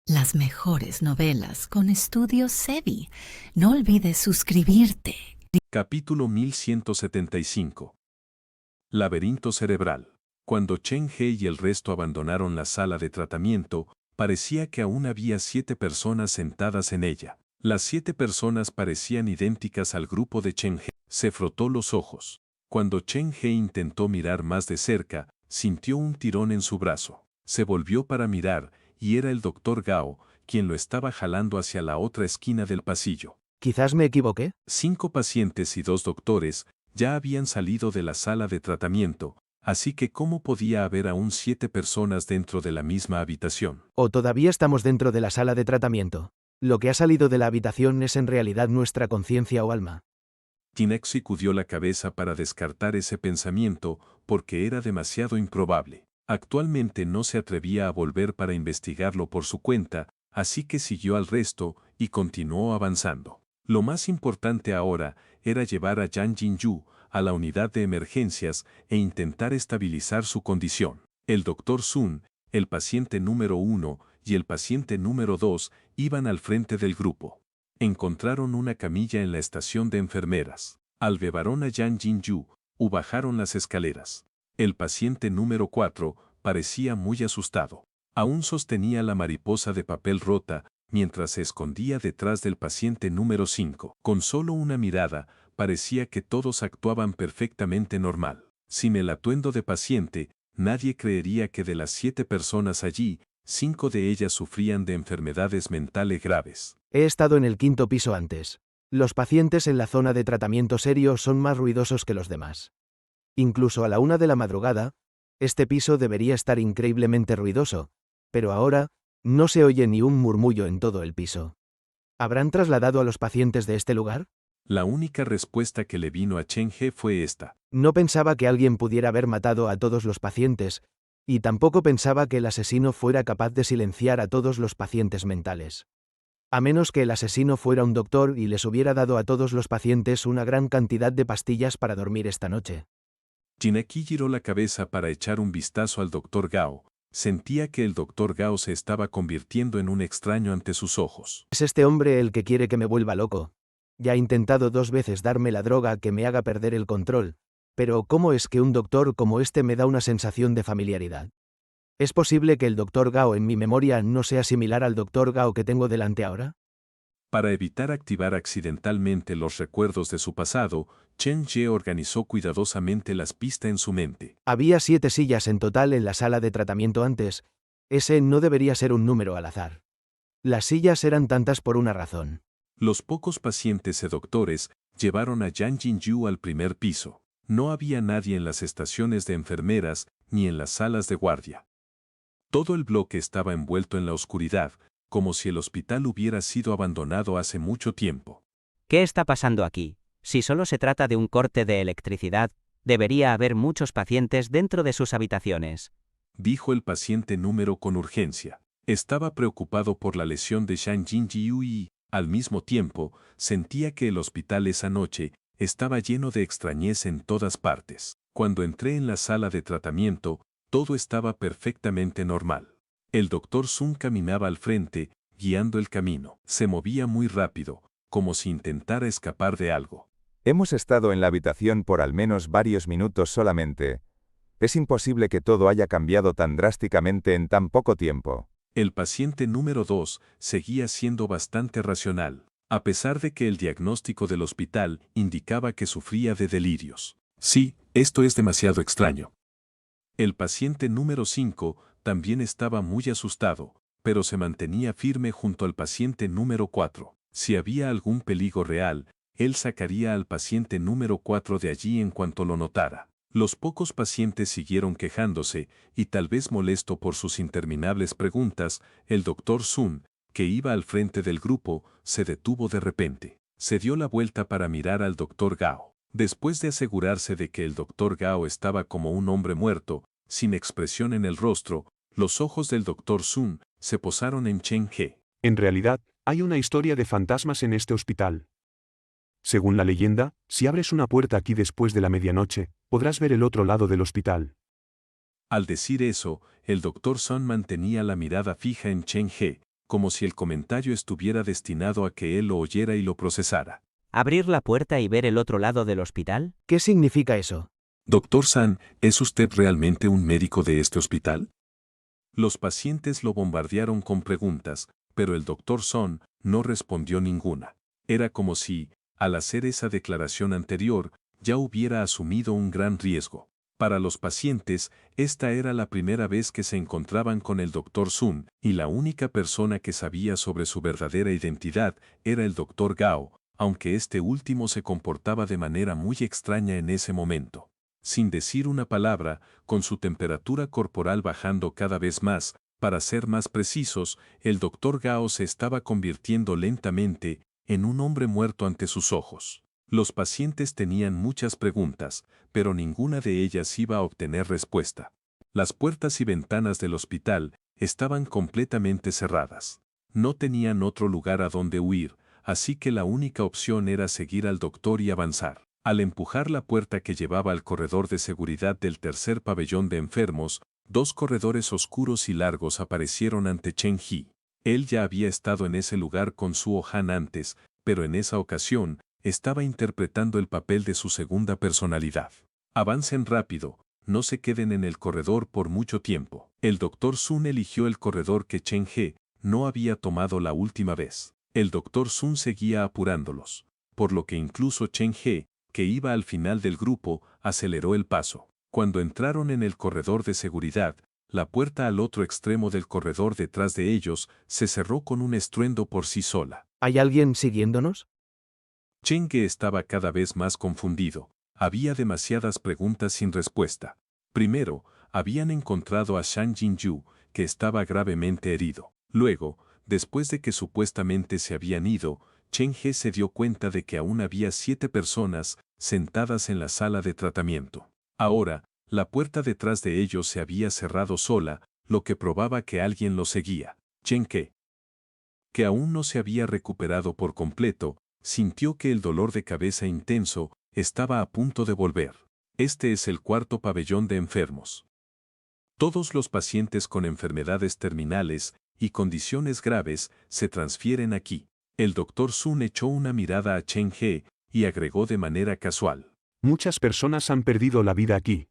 las mejores novelas con Estudio Sebi. No olvides suscribirte. Capítulo 1175. Laberinto cerebral. Cuando Chen He y el resto abandonaron la sala de tratamiento, parecía que aún había 7 personas sentadas en ella. Las 7 personas parecían idénticas al grupo de Chen He. Se frotó los ojos. Cuando Chen He intentó mirar más de cerca, sintió un tirón en su brazo. Se volvió para mirar, y era el Dr. Gao, quien lo estaba jalando hacia la otra esquina del pasillo. ¿Quizás me equivoqué? 5 pacientes y 2 doctores ya habían salido de la sala de tratamiento, así que ¿cómo podía haber aún 7 personas dentro de la misma habitación? ¿O todavía estamos dentro de la sala de tratamiento? Lo que ha salido de la habitación es en realidad nuestra conciencia o alma. Tinek sacudió la cabeza para descartar ese pensamiento porque era demasiado improbable. Actualmente no se atrevía a volver para investigarlo por su cuenta, así que siguió al resto y continuó avanzando. Lo más importante ahora era llevar a Yang Jinyu a la unidad de emergencias e intentar estabilizar su condición. El Dr. Sun, el paciente número 1 y el paciente número 2 iban al frente del grupo. Encontraron una camilla en la estación de enfermeras. Albebaron a Yang Jinyu y bajaron las escaleras. El paciente número 4 parecía muy asustado. Aún sostenía la mariposa de papel rota mientras se escondía detrás del paciente número 5. Con solo una mirada, parecía que todos actuaban perfectamente normal. Sin el atuendo de paciente, nadie creería que de las 7 personas allí, 5 de ellas sufrían de enfermedades mentales graves. He estado en el 5.º piso antes. Los pacientes en la zona de tratamiento serio son más ruidosos que los demás. Incluso a la 1 de la madrugada, este piso debería estar increíblemente ruidoso, pero ahora, no se oye ni un murmullo en todo el piso. ¿Habrán trasladado a los pacientes de este lugar? La única respuesta que le vino a Chen He fue esta. No pensaba que alguien pudiera haber matado a todos los pacientes, y tampoco pensaba que el asesino fuera capaz de silenciar a todos los pacientes mentales. A menos que el asesino fuera un doctor y les hubiera dado a todos los pacientes una gran cantidad de pastillas para dormir esta noche. Jineki giró la cabeza para echar un vistazo al Dr. Gao. Sentía que el Dr. Gao se estaba convirtiendo en un extraño ante sus ojos. ¿Es este hombre el que quiere que me vuelva loco? Ya ha intentado 2 veces darme la droga que me haga perder el control, pero ¿cómo es que un doctor como este me da una sensación de familiaridad? ¿Es posible que el Dr. Gao en mi memoria no sea similar al Dr. Gao que tengo delante ahora? Para evitar activar accidentalmente los recuerdos de su pasado, Chen Ye organizó cuidadosamente las pistas en su mente. Había 7 sillas en total en la sala de tratamiento antes. Ese no debería ser un número al azar. Las sillas eran tantas por una razón. Los pocos pacientes y doctores llevaron a Yang Jinyu al primer piso. No había nadie en las estaciones de enfermeras ni en las salas de guardia. Todo el bloque estaba envuelto en la oscuridad, como si el hospital hubiera sido abandonado hace mucho tiempo. ¿Qué está pasando aquí? Si solo se trata de un corte de electricidad, debería haber muchos pacientes dentro de sus habitaciones, dijo el paciente número con urgencia. Estaba preocupado por la lesión de Yang Jinyu y, al mismo tiempo, sentía que el hospital esa noche estaba lleno de extrañez en todas partes. Cuando entré en la sala de tratamiento, todo estaba perfectamente normal. El Dr. Sun caminaba al frente, guiando el camino. Se movía muy rápido, como si intentara escapar de algo. Hemos estado en la habitación por al menos varios minutos solamente. Es imposible que todo haya cambiado tan drásticamente en tan poco tiempo. El paciente número 2 seguía siendo bastante racional, a pesar de que el diagnóstico del hospital indicaba que sufría de delirios. Sí, esto es demasiado extraño. El paciente número 5 también estaba muy asustado, pero se mantenía firme junto al paciente número 4. Si había algún peligro real, él sacaría al paciente número 4 de allí en cuanto lo notara. Los pocos pacientes siguieron quejándose, y tal vez molesto por sus interminables preguntas, el Dr. Sun, que iba al frente del grupo, se detuvo de repente. Se dio la vuelta para mirar al Dr. Gao. Después de asegurarse de que el Dr. Gao estaba como un hombre muerto, sin expresión en el rostro, los ojos del Dr. Sun se posaron en Chen He. En realidad, hay una historia de fantasmas en este hospital. Según la leyenda, si abres una puerta aquí después de la medianoche, podrás ver el otro lado del hospital. Al decir eso, el Dr. Sun mantenía la mirada fija en Chen He, como si el comentario estuviera destinado a que él lo oyera y lo procesara. ¿Abrir la puerta y ver el otro lado del hospital? ¿Qué significa eso? Doctor San, ¿es usted realmente un médico de este hospital? Los pacientes lo bombardearon con preguntas, pero el doctor Son no respondió ninguna. Era como si, al hacer esa declaración anterior, ya hubiera asumido un gran riesgo. Para los pacientes, esta era la primera vez que se encontraban con el Dr. Sun, y la única persona que sabía sobre su verdadera identidad era el Dr. Gao, aunque este último se comportaba de manera muy extraña en ese momento. Sin decir una palabra, con su temperatura corporal bajando cada vez más, para ser más precisos, el Dr. Gao se estaba convirtiendo lentamente en un hombre muerto ante sus ojos. Los pacientes tenían muchas preguntas, pero ninguna de ellas iba a obtener respuesta. Las puertas y ventanas del hospital estaban completamente cerradas. No tenían otro lugar a donde huir, así que la única opción era seguir al doctor y avanzar. Al empujar la puerta que llevaba al corredor de seguridad del tercer pabellón de enfermos, dos corredores oscuros y largos aparecieron ante Chen He. Él ya había estado en ese lugar con Suo Han antes, pero en esa ocasión, estaba interpretando el papel de su segunda personalidad. Avancen rápido, no se queden en el corredor por mucho tiempo. El Dr. Sun eligió el corredor que Chen He no había tomado la última vez. El Dr. Sun seguía apurándolos, por lo que incluso Chen He, que iba al final del grupo, aceleró el paso. Cuando entraron en el corredor de seguridad, la puerta al otro extremo del corredor detrás de ellos se cerró con un estruendo por sí sola. ¿Hay alguien siguiéndonos? Chen Ge estaba cada vez más confundido. Había demasiadas preguntas sin respuesta. Primero, habían encontrado a Shang Jinyu, que estaba gravemente herido. Luego, después de que supuestamente se habían ido, Chen He se dio cuenta de que aún había 7 personas sentadas en la sala de tratamiento. Ahora, la puerta detrás de ellos se había cerrado sola, lo que probaba que alguien los seguía. Chen He, que aún no se había recuperado por completo, sintió que el dolor de cabeza intenso estaba a punto de volver. Este es el cuarto pabellón de enfermos. Todos los pacientes con enfermedades terminales y condiciones graves se transfieren aquí. El Dr. Sun echó una mirada a Chen He y agregó de manera casual. Muchas personas han perdido la vida aquí.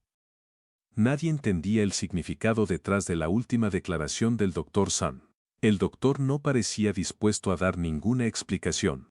Nadie entendía el significado detrás de la última declaración del Dr. Sun. El doctor no parecía dispuesto a dar ninguna explicación.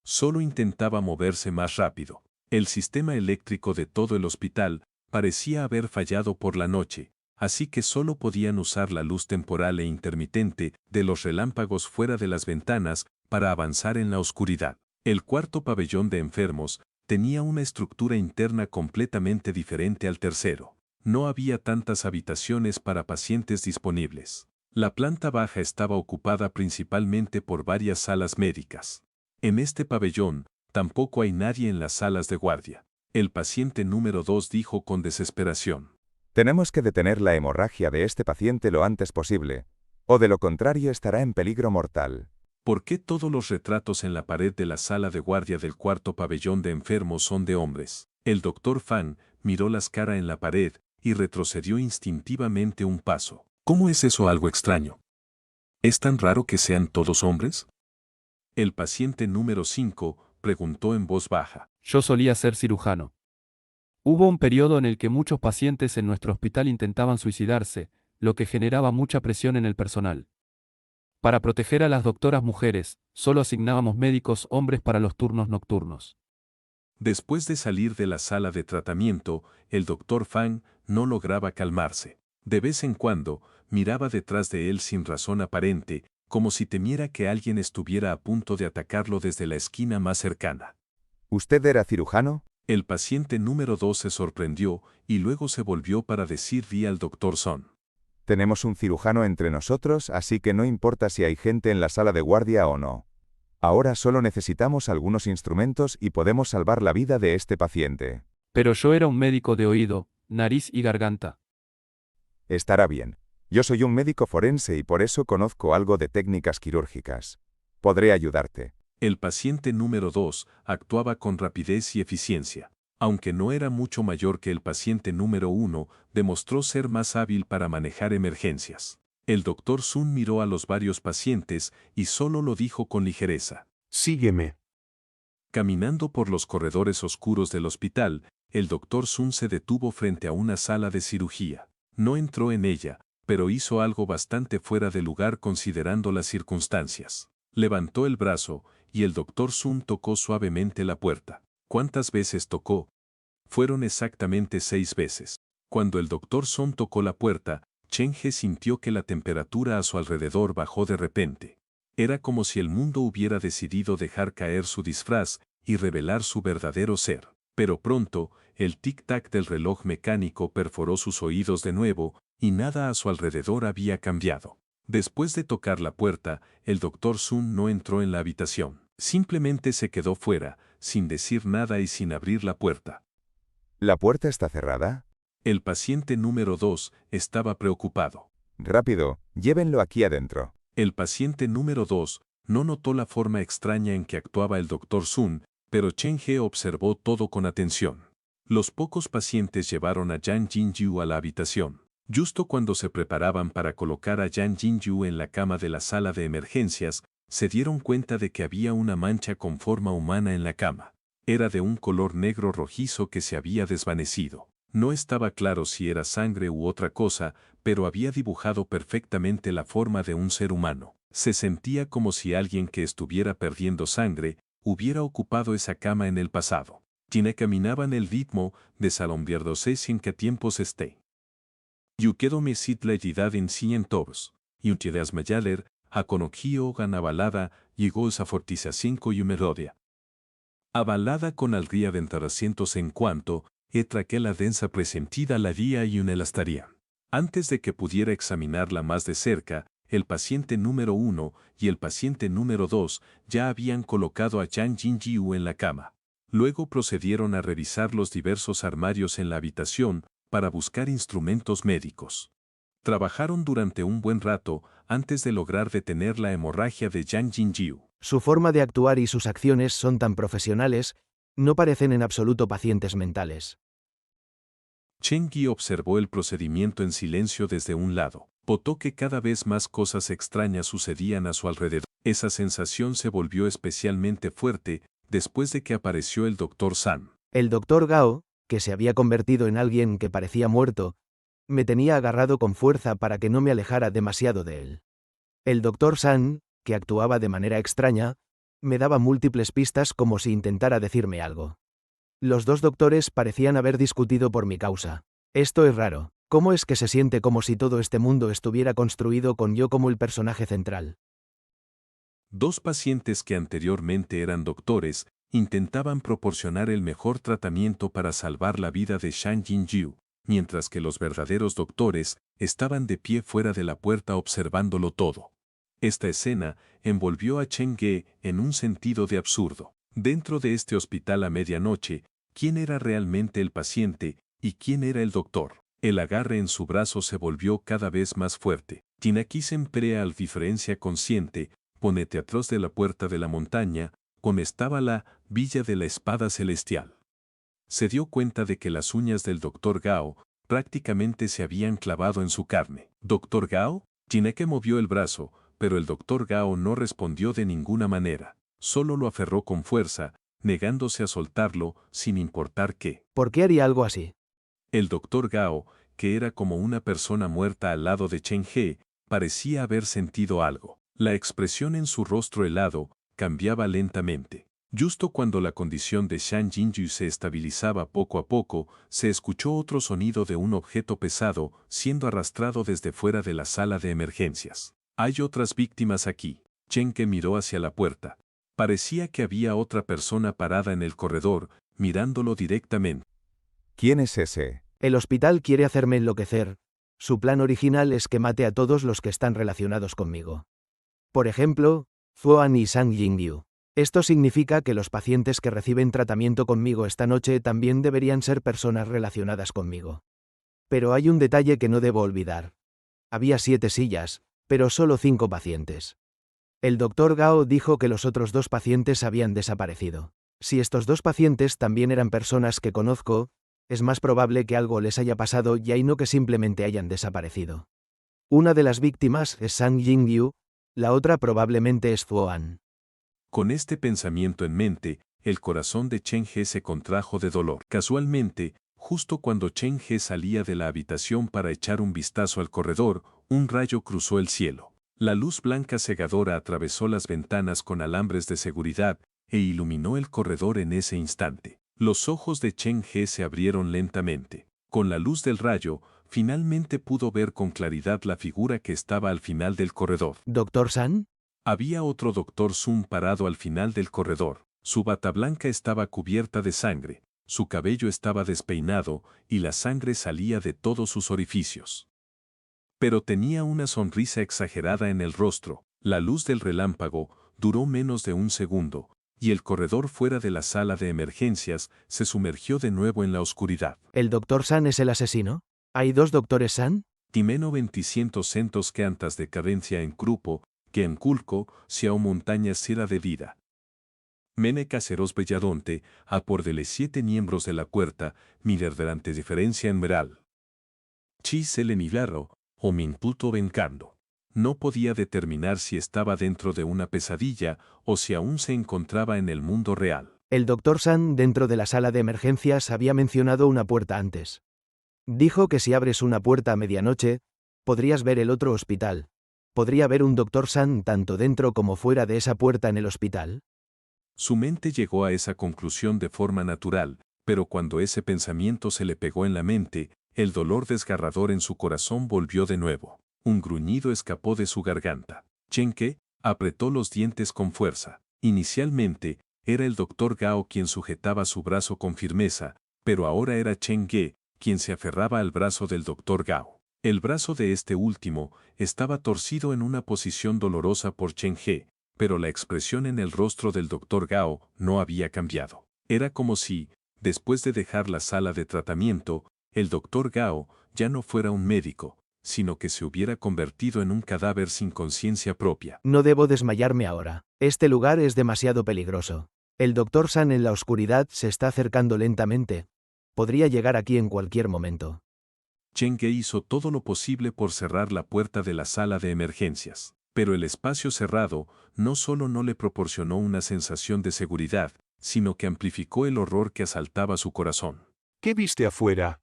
Solo intentaba moverse más rápido. El sistema eléctrico de todo el hospital parecía haber fallado por la noche, así que solo podían usar la luz temporal e intermitente de los relámpagos fuera de las ventanas para avanzar en la oscuridad. El cuarto pabellón de enfermos tenía una estructura interna completamente diferente al tercero. No había tantas habitaciones para pacientes disponibles. La planta baja estaba ocupada principalmente por varias salas médicas. En este pabellón, tampoco hay nadie en las salas de guardia. El paciente número 2 dijo con desesperación. Tenemos que detener la hemorragia de este paciente lo antes posible, o de lo contrario estará en peligro mortal. ¿Por qué todos los retratos en la pared de la sala de guardia del cuarto pabellón de enfermos son de hombres? El doctor Fan miró las caras en la pared y retrocedió instintivamente un paso. ¿Cómo es eso algo extraño? ¿Es tan raro que sean todos hombres? El paciente número 5 preguntó en voz baja. Yo solía ser cirujano. Hubo un periodo en el que muchos pacientes en nuestro hospital intentaban suicidarse, lo que generaba mucha presión en el personal. Para proteger a las doctoras mujeres, solo asignábamos médicos hombres para los turnos nocturnos. Después de salir de la sala de tratamiento, el doctor Fang no lograba calmarse. De vez en cuando, miraba detrás de él sin razón aparente, como si temiera que alguien estuviera a punto de atacarlo desde la esquina más cercana. ¿Usted era cirujano? El paciente número 2 se sorprendió y luego se volvió para decirle al doctor Son. Tenemos un cirujano entre nosotros, así que no importa si hay gente en la sala de guardia o no. Ahora solo necesitamos algunos instrumentos y podemos salvar la vida de este paciente. Pero yo era un médico de oído, nariz y garganta. Estará bien. Yo soy un médico forense y por eso conozco algo de técnicas quirúrgicas. Podré ayudarte. El paciente número 2 actuaba con rapidez y eficiencia. Aunque no era mucho mayor que el paciente número 1, demostró ser más hábil para manejar emergencias. El doctor Sun miró a los varios pacientes y solo lo dijo con ligereza. Sígueme. Caminando por los corredores oscuros del hospital, el doctor Sun se detuvo frente a una sala de cirugía. No entró en ella, pero hizo algo bastante fuera de lugar considerando las circunstancias. Levantó el brazo, y el doctor Sun tocó suavemente la puerta. ¿Cuántas veces tocó? Fueron exactamente 6 veces. Cuando el doctor Sun tocó la puerta, Chen He sintió que la temperatura a su alrededor bajó de repente. Era como si el mundo hubiera decidido dejar caer su disfraz y revelar su verdadero ser. Pero pronto, el tic-tac del reloj mecánico perforó sus oídos de nuevo, y nada a su alrededor había cambiado. Después de tocar la puerta, el doctor Sun no entró en la habitación. Simplemente se quedó fuera, sin decir nada y sin abrir la puerta. ¿La puerta está cerrada? El paciente número 2 estaba preocupado. Rápido, llévenlo aquí adentro. El paciente número 2 no notó la forma extraña en que actuaba el doctor Sun, pero Chen He observó todo con atención. Los pocos pacientes llevaron a Yang Jinju a la habitación. Justo cuando se preparaban para colocar a Yang Jinju en la cama de la sala de emergencias, se dieron cuenta de que había una mancha con forma humana en la cama. Era de un color negro rojizo que se había desvanecido. No estaba claro si era sangre u otra cosa, pero había dibujado perfectamente la forma de un ser humano. Se sentía como si alguien que estuviera perdiendo sangre hubiera ocupado esa cama en el pasado. Quienes caminaban el ritmo, desalumbriándose sin que tiempos esté. Yo quedo me sit la entidad en cientos. Y ustedes mayaler, a conogio ganabalada, llegó esa fortiza 5 y me rodea. Avalada con alría de entaracientos en cuanto, etra que la densa presentida la día y un elastaría. Antes de que pudiera examinarla más de cerca, el paciente número 1 y el paciente número 2 ya habían colocado a Yang Jinjiu en la cama. Luego procedieron a revisar los diversos armarios en la habitación para buscar instrumentos médicos. Trabajaron durante un buen rato antes de lograr detener la hemorragia de Yang Jinjiu. Su forma de actuar y sus acciones son tan profesionales, no parecen en absoluto pacientes mentales. Chen Yi observó el procedimiento en silencio desde un lado. Notó que cada vez más cosas extrañas sucedían a su alrededor. Esa sensación se volvió especialmente fuerte después de que apareció el Dr. San. El Dr. Gao, que se había convertido en alguien que parecía muerto, me tenía agarrado con fuerza para que no me alejara demasiado de él. El Dr. San, que actuaba de manera extraña, me daba múltiples pistas como si intentara decirme algo. Los dos doctores parecían haber discutido por mi causa. Esto es raro. ¿Cómo es que se siente como si todo este mundo estuviera construido con yo como el personaje central? 2 pacientes que anteriormente eran doctores intentaban proporcionar el mejor tratamiento para salvar la vida de Shang Jinjiu, mientras que los verdaderos doctores estaban de pie fuera de la puerta observándolo todo. Esta escena envolvió a Chen Ge en un sentido de absurdo. Dentro de este hospital a medianoche, ¿quién era realmente el paciente y quién era el doctor? El agarre en su brazo se volvió cada vez más fuerte. Tinaki se emplea al diferencia consciente, ponete atrás de la puerta de la montaña, donde estaba la Villa de la Espada Celestial. Se dio cuenta de que las uñas del Dr. Gao prácticamente se habían clavado en su carne. ¿Dr. Gao? Tineke movió el brazo, pero el Dr. Gao no respondió de ninguna manera. Solo lo aferró con fuerza, negándose a soltarlo, sin importar qué. ¿Por qué haría algo así? El Dr. Gao, que era como una persona muerta al lado de Chen He, parecía haber sentido algo. La expresión en su rostro helado cambiaba lentamente. Justo cuando la condición de Shang Jinju se estabilizaba poco a poco, se escuchó otro sonido de un objeto pesado siendo arrastrado desde fuera de la sala de emergencias. Hay otras víctimas aquí. Chen He miró hacia la puerta. Parecía que había otra persona parada en el corredor, mirándolo directamente. ¿Quién es ese? El hospital quiere hacerme enloquecer. Su plan original es que mate a todos los que están relacionados conmigo. Por ejemplo, Fuan y Shang Jinjiu. Esto significa que los pacientes que reciben tratamiento conmigo esta noche también deberían ser personas relacionadas conmigo. Pero hay un detalle que no debo olvidar. Había 7 sillas, pero solo 5 pacientes. El Dr. Gao dijo que los otros 2 pacientes habían desaparecido. Si estos 2 pacientes también eran personas que conozco, es más probable que algo les haya pasado y no que simplemente hayan desaparecido. Una de las víctimas es Sang Jingyu, la otra probablemente es Zuoan. Con este pensamiento en mente, el corazón de Chen He se contrajo de dolor. Casualmente, justo cuando Chen He salía de la habitación para echar un vistazo al corredor, un rayo cruzó el cielo. La luz blanca cegadora atravesó las ventanas con alambres de seguridad e iluminó el corredor en ese instante. Los ojos de Chen He se abrieron lentamente. Con la luz del rayo, finalmente pudo ver con claridad la figura que estaba al final del corredor. ¿Doctor San? Había otro Dr. Sun parado al final del corredor. Su bata blanca estaba cubierta de sangre, su cabello estaba despeinado y la sangre salía de todos sus orificios. Pero tenía una sonrisa exagerada en el rostro. La luz del relámpago duró menos de un segundo, y el corredor fuera de la sala de emergencias se sumergió de nuevo en la oscuridad. ¿El Doctor San es el asesino? ¿Hay dos doctores San? Timeno 20 que antes de cadencia en grupo, que en culco, sea montañas sera de vida. Mene caseros belladonte, a por de los 7 miembros de la puerta, mirar delante diferencia en meral. Chi se le nivarro, o min puto vencando. No podía determinar si estaba dentro de una pesadilla o si aún se encontraba en el mundo real. El Doctor San dentro de la sala de emergencias había mencionado una puerta antes. Dijo que si abres una puerta a medianoche, podrías ver el otro hospital. ¿Podría haber un Doctor San tanto dentro como fuera de esa puerta en el hospital? Su mente llegó a esa conclusión de forma natural, pero cuando ese pensamiento se le pegó en la mente, el dolor desgarrador en su corazón volvió de nuevo. Un gruñido escapó de su garganta. Chen He apretó los dientes con fuerza. Inicialmente, era el Dr. Gao quien sujetaba su brazo con firmeza, pero ahora era Chen He quien se aferraba al brazo del Dr. Gao. El brazo de este último estaba torcido en una posición dolorosa por Chen He, pero la expresión en el rostro del Dr. Gao no había cambiado. Era como si, después de dejar la sala de tratamiento, el Dr. Gao ya no fuera un médico, sino que se hubiera convertido en un cadáver sin conciencia propia. No debo desmayarme ahora. Este lugar es demasiado peligroso. El Doctor San en la oscuridad se está acercando lentamente. Podría llegar aquí en cualquier momento. Chen He hizo todo lo posible por cerrar la puerta de la sala de emergencias, pero el espacio cerrado no solo no le proporcionó una sensación de seguridad, sino que amplificó el horror que asaltaba su corazón. ¿Qué viste afuera?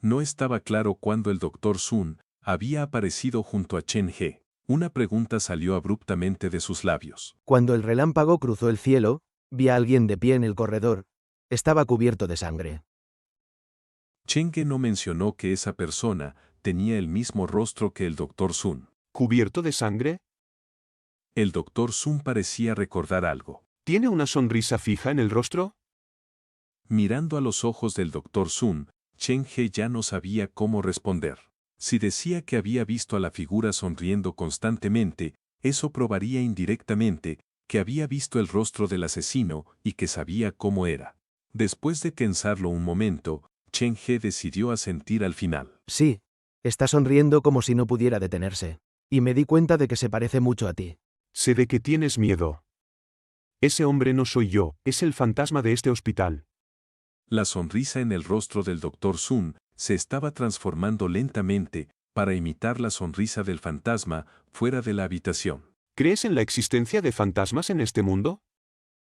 No estaba claro cuándo el Dr. Sun había aparecido junto a Chen He. Una pregunta salió abruptamente de sus labios. Cuando el relámpago cruzó el cielo, vi a alguien de pie en el corredor. Estaba cubierto de sangre. Chen He no mencionó que esa persona tenía el mismo rostro que el Dr. Sun. ¿Cubierto de sangre? El Dr. Sun parecía recordar algo. ¿Tiene una sonrisa fija en el rostro? Mirando a los ojos del Dr. Sun, Chen He ya no sabía cómo responder. Si decía que había visto a la figura sonriendo constantemente, eso probaría indirectamente que había visto el rostro del asesino y que sabía cómo era. Después de pensarlo un momento, Chen He decidió asentir al final. Sí, está sonriendo como si no pudiera detenerse. Y me di cuenta de que se parece mucho a ti. Sé de que tienes miedo. Ese hombre no soy yo, es el fantasma de este hospital. La sonrisa en el rostro del Dr. Sun se estaba transformando lentamente para imitar la sonrisa del fantasma fuera de la habitación. ¿Crees en la existencia de fantasmas en este mundo?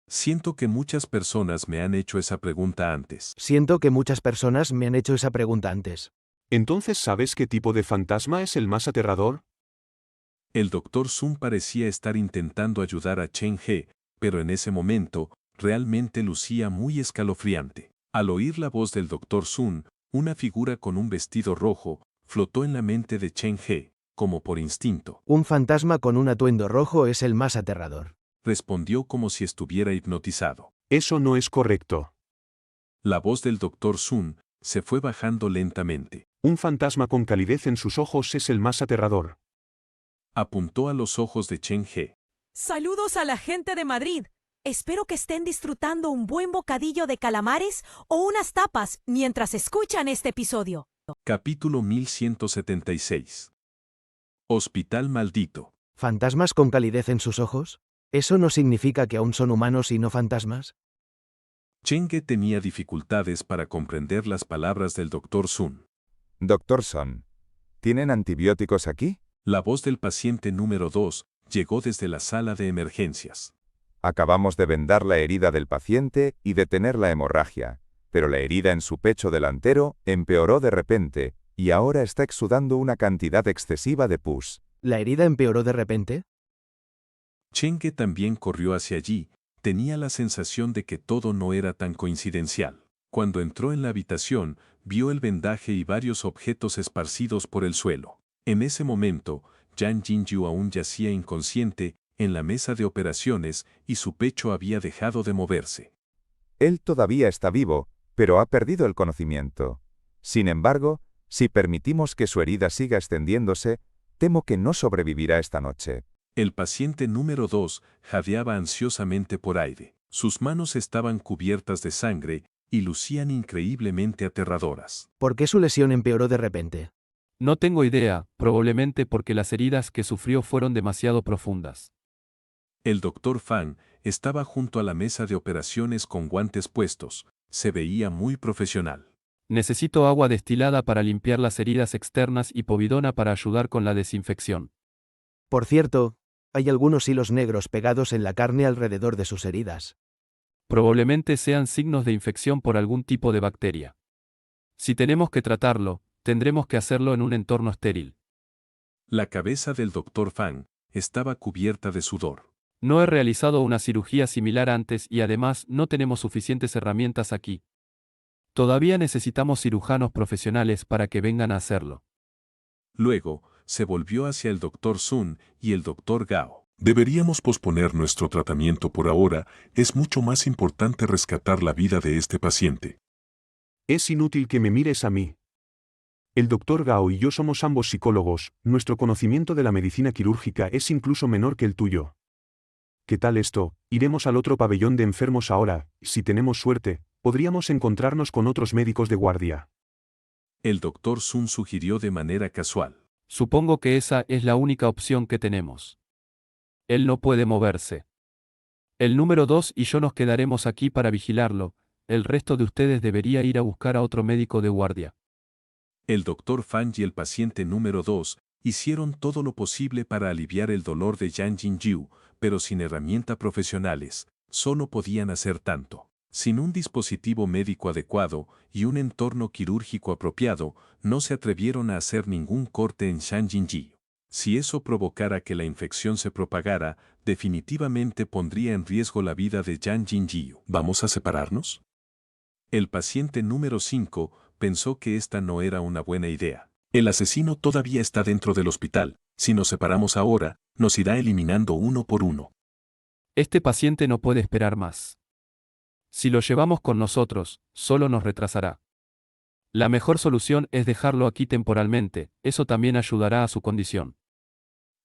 Siento que muchas personas me han hecho esa pregunta antes. Siento que muchas personas me han hecho esa pregunta antes. ¿Entonces sabes qué tipo de fantasma es el más aterrador? El Dr. Sun parecía estar intentando ayudar a Chen He, pero en ese momento, realmente lucía muy escalofriante. Al oír la voz del Dr. Sun, una figura con un vestido rojo flotó en la mente de Chen He, como por instinto. Un fantasma con un atuendo rojo es el más aterrador. Respondió como si estuviera hipnotizado. Eso no es correcto. La voz del Dr. Sun se fue bajando lentamente. Un fantasma con calidez en sus ojos es el más aterrador. Apuntó a los ojos de Chen He. Saludos a la gente de Madrid. Espero que estén disfrutando un buen bocadillo de calamares o unas tapas mientras escuchan este episodio. Capítulo 1176. Hospital maldito. ¿Fantasmas con calidez en sus ojos? ¿Eso no significa que aún son humanos y no fantasmas? Chen He tenía dificultades para comprender las palabras del Dr. Sun. Dr. Sun, ¿Tienen antibióticos aquí? La voz del paciente número 2 llegó desde la sala de emergencias. Acabamos de vendar la herida del paciente y detener la hemorragia, pero la herida en su pecho delantero empeoró de repente y ahora está exudando una cantidad excesiva de pus. ¿La herida empeoró de repente? Chenge también corrió hacia allí, tenía la sensación de que todo no era tan coincidencial. Cuando entró en la habitación, vio el vendaje y varios objetos esparcidos por el suelo. En ese momento, Yang Jinju aún yacía inconsciente en la mesa de operaciones y su pecho había dejado de moverse. Él todavía está vivo, pero ha perdido el conocimiento. Sin embargo, si permitimos que su herida siga extendiéndose, temo que no sobrevivirá esta noche. El paciente número 2 jadeaba ansiosamente por aire. Sus manos estaban cubiertas de sangre y lucían increíblemente aterradoras. ¿Por qué su lesión empeoró de repente? No tengo idea, probablemente porque las heridas que sufrió fueron demasiado profundas. El doctor Fan estaba junto a la mesa de operaciones con guantes puestos. Se veía muy profesional. Necesito agua destilada para limpiar las heridas externas y povidona para ayudar con la desinfección. Por cierto, hay algunos hilos negros pegados en la carne alrededor de sus heridas. Probablemente sean signos de infección por algún tipo de bacteria. Si tenemos que tratarlo, tendremos que hacerlo en un entorno estéril. La cabeza del doctor Fan estaba cubierta de sudor. No he realizado una cirugía similar antes y además no tenemos suficientes herramientas aquí. Todavía necesitamos cirujanos profesionales para que vengan a hacerlo. Luego, se volvió hacia el doctor Sun y el doctor Gao. Deberíamos posponer nuestro tratamiento por ahora, es mucho más importante rescatar la vida de este paciente. Es inútil que me mires a mí. El doctor Gao y yo somos ambos psicólogos, nuestro conocimiento de la medicina quirúrgica es incluso menor que el tuyo. ¿Qué tal esto? Iremos al otro pabellón de enfermos ahora, si tenemos suerte, podríamos encontrarnos con otros médicos de guardia. El doctor Sun sugirió de manera casual. Supongo que esa es la única opción que tenemos. Él no puede moverse. El número 2 y yo nos quedaremos aquí para vigilarlo, el resto de ustedes debería ir a buscar a otro médico de guardia. El doctor Fan y el paciente número 2 hicieron todo lo posible para aliviar el dolor de Yang Jinju, pero sin herramientas profesionales, solo podían hacer tanto. Sin un dispositivo médico adecuado y un entorno quirúrgico apropiado, no se atrevieron a hacer ningún corte en Yang Jinji. Si eso provocara que la infección se propagara, definitivamente pondría en riesgo la vida de Yang Jinji. ¿Vamos a separarnos? El paciente número 5 pensó que esta no era una buena idea. El asesino todavía está dentro del hospital. Si nos separamos ahora, nos irá eliminando uno por uno. Este paciente no puede esperar más. Si lo llevamos con nosotros, solo nos retrasará. La mejor solución es dejarlo aquí temporalmente, eso también ayudará a su condición.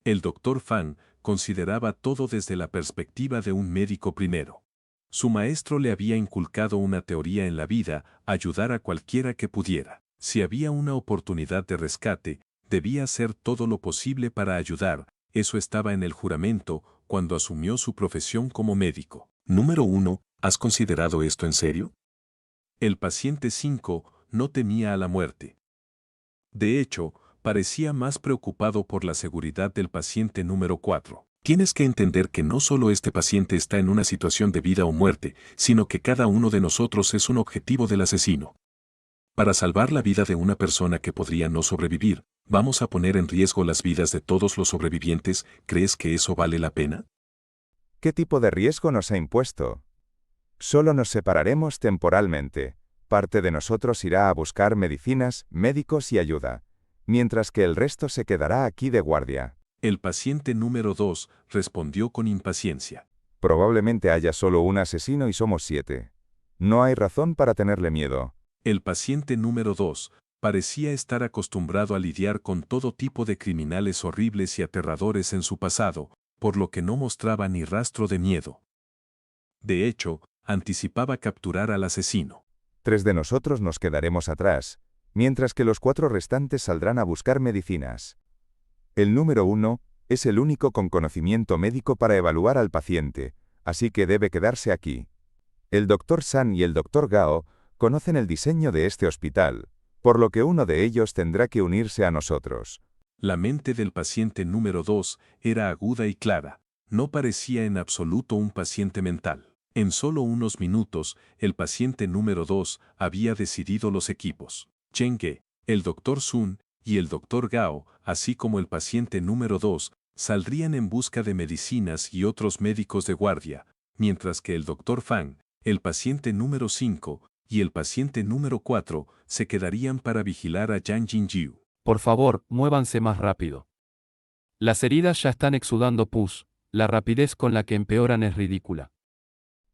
El doctor Fan consideraba todo desde la perspectiva de un médico primero. Su maestro le había inculcado una teoría en la vida, ayudar a cualquiera que pudiera. Si había una oportunidad de rescate, debía hacer todo lo posible para ayudar, eso estaba en el juramento cuando asumió su profesión como médico. Número 1. ¿Has considerado esto en serio? El paciente 5 no temía a la muerte. De hecho, parecía más preocupado por la seguridad del paciente número 4. Tienes que entender que no solo este paciente está en una situación de vida o muerte, sino que cada uno de nosotros es un objetivo del asesino. Para salvar la vida de una persona que podría no sobrevivir, ¿vamos a poner en riesgo las vidas de todos los sobrevivientes? ¿Crees que eso vale la pena? ¿Qué tipo de riesgo nos ha impuesto? Solo nos separaremos temporalmente. Parte de nosotros irá a buscar medicinas, médicos y ayuda, mientras que el resto se quedará aquí de guardia. El paciente número 2 respondió con impaciencia. Probablemente haya solo un asesino y somos 7. No hay razón para tenerle miedo. El paciente número 2 parecía estar acostumbrado a lidiar con todo tipo de criminales horribles y aterradores en su pasado, por lo que no mostraba ni rastro de miedo. De hecho, anticipaba capturar al asesino. 3 de nosotros nos quedaremos atrás, mientras que los 4 restantes saldrán a buscar medicinas. El número 1 es el único con conocimiento médico para evaluar al paciente, así que debe quedarse aquí. El Dr. San y el Dr. Gao conocen el diseño de este hospital, por lo que uno de ellos tendrá que unirse a nosotros. La mente del paciente número 2 era aguda y clara. No parecía en absoluto un paciente mental. En solo unos minutos, el paciente número 2 había decidido los equipos. Chen Ge, el Dr. Sun y el Dr. Gao, así como el paciente número 2, saldrían en busca de medicinas y otros médicos de guardia, mientras que el Dr. Fang, el paciente número 5 y el paciente número 4 se quedarían para vigilar a Yang Jinjiu. Por favor, muévanse más rápido. Las heridas ya están exudando pus, la rapidez con la que empeoran es ridícula.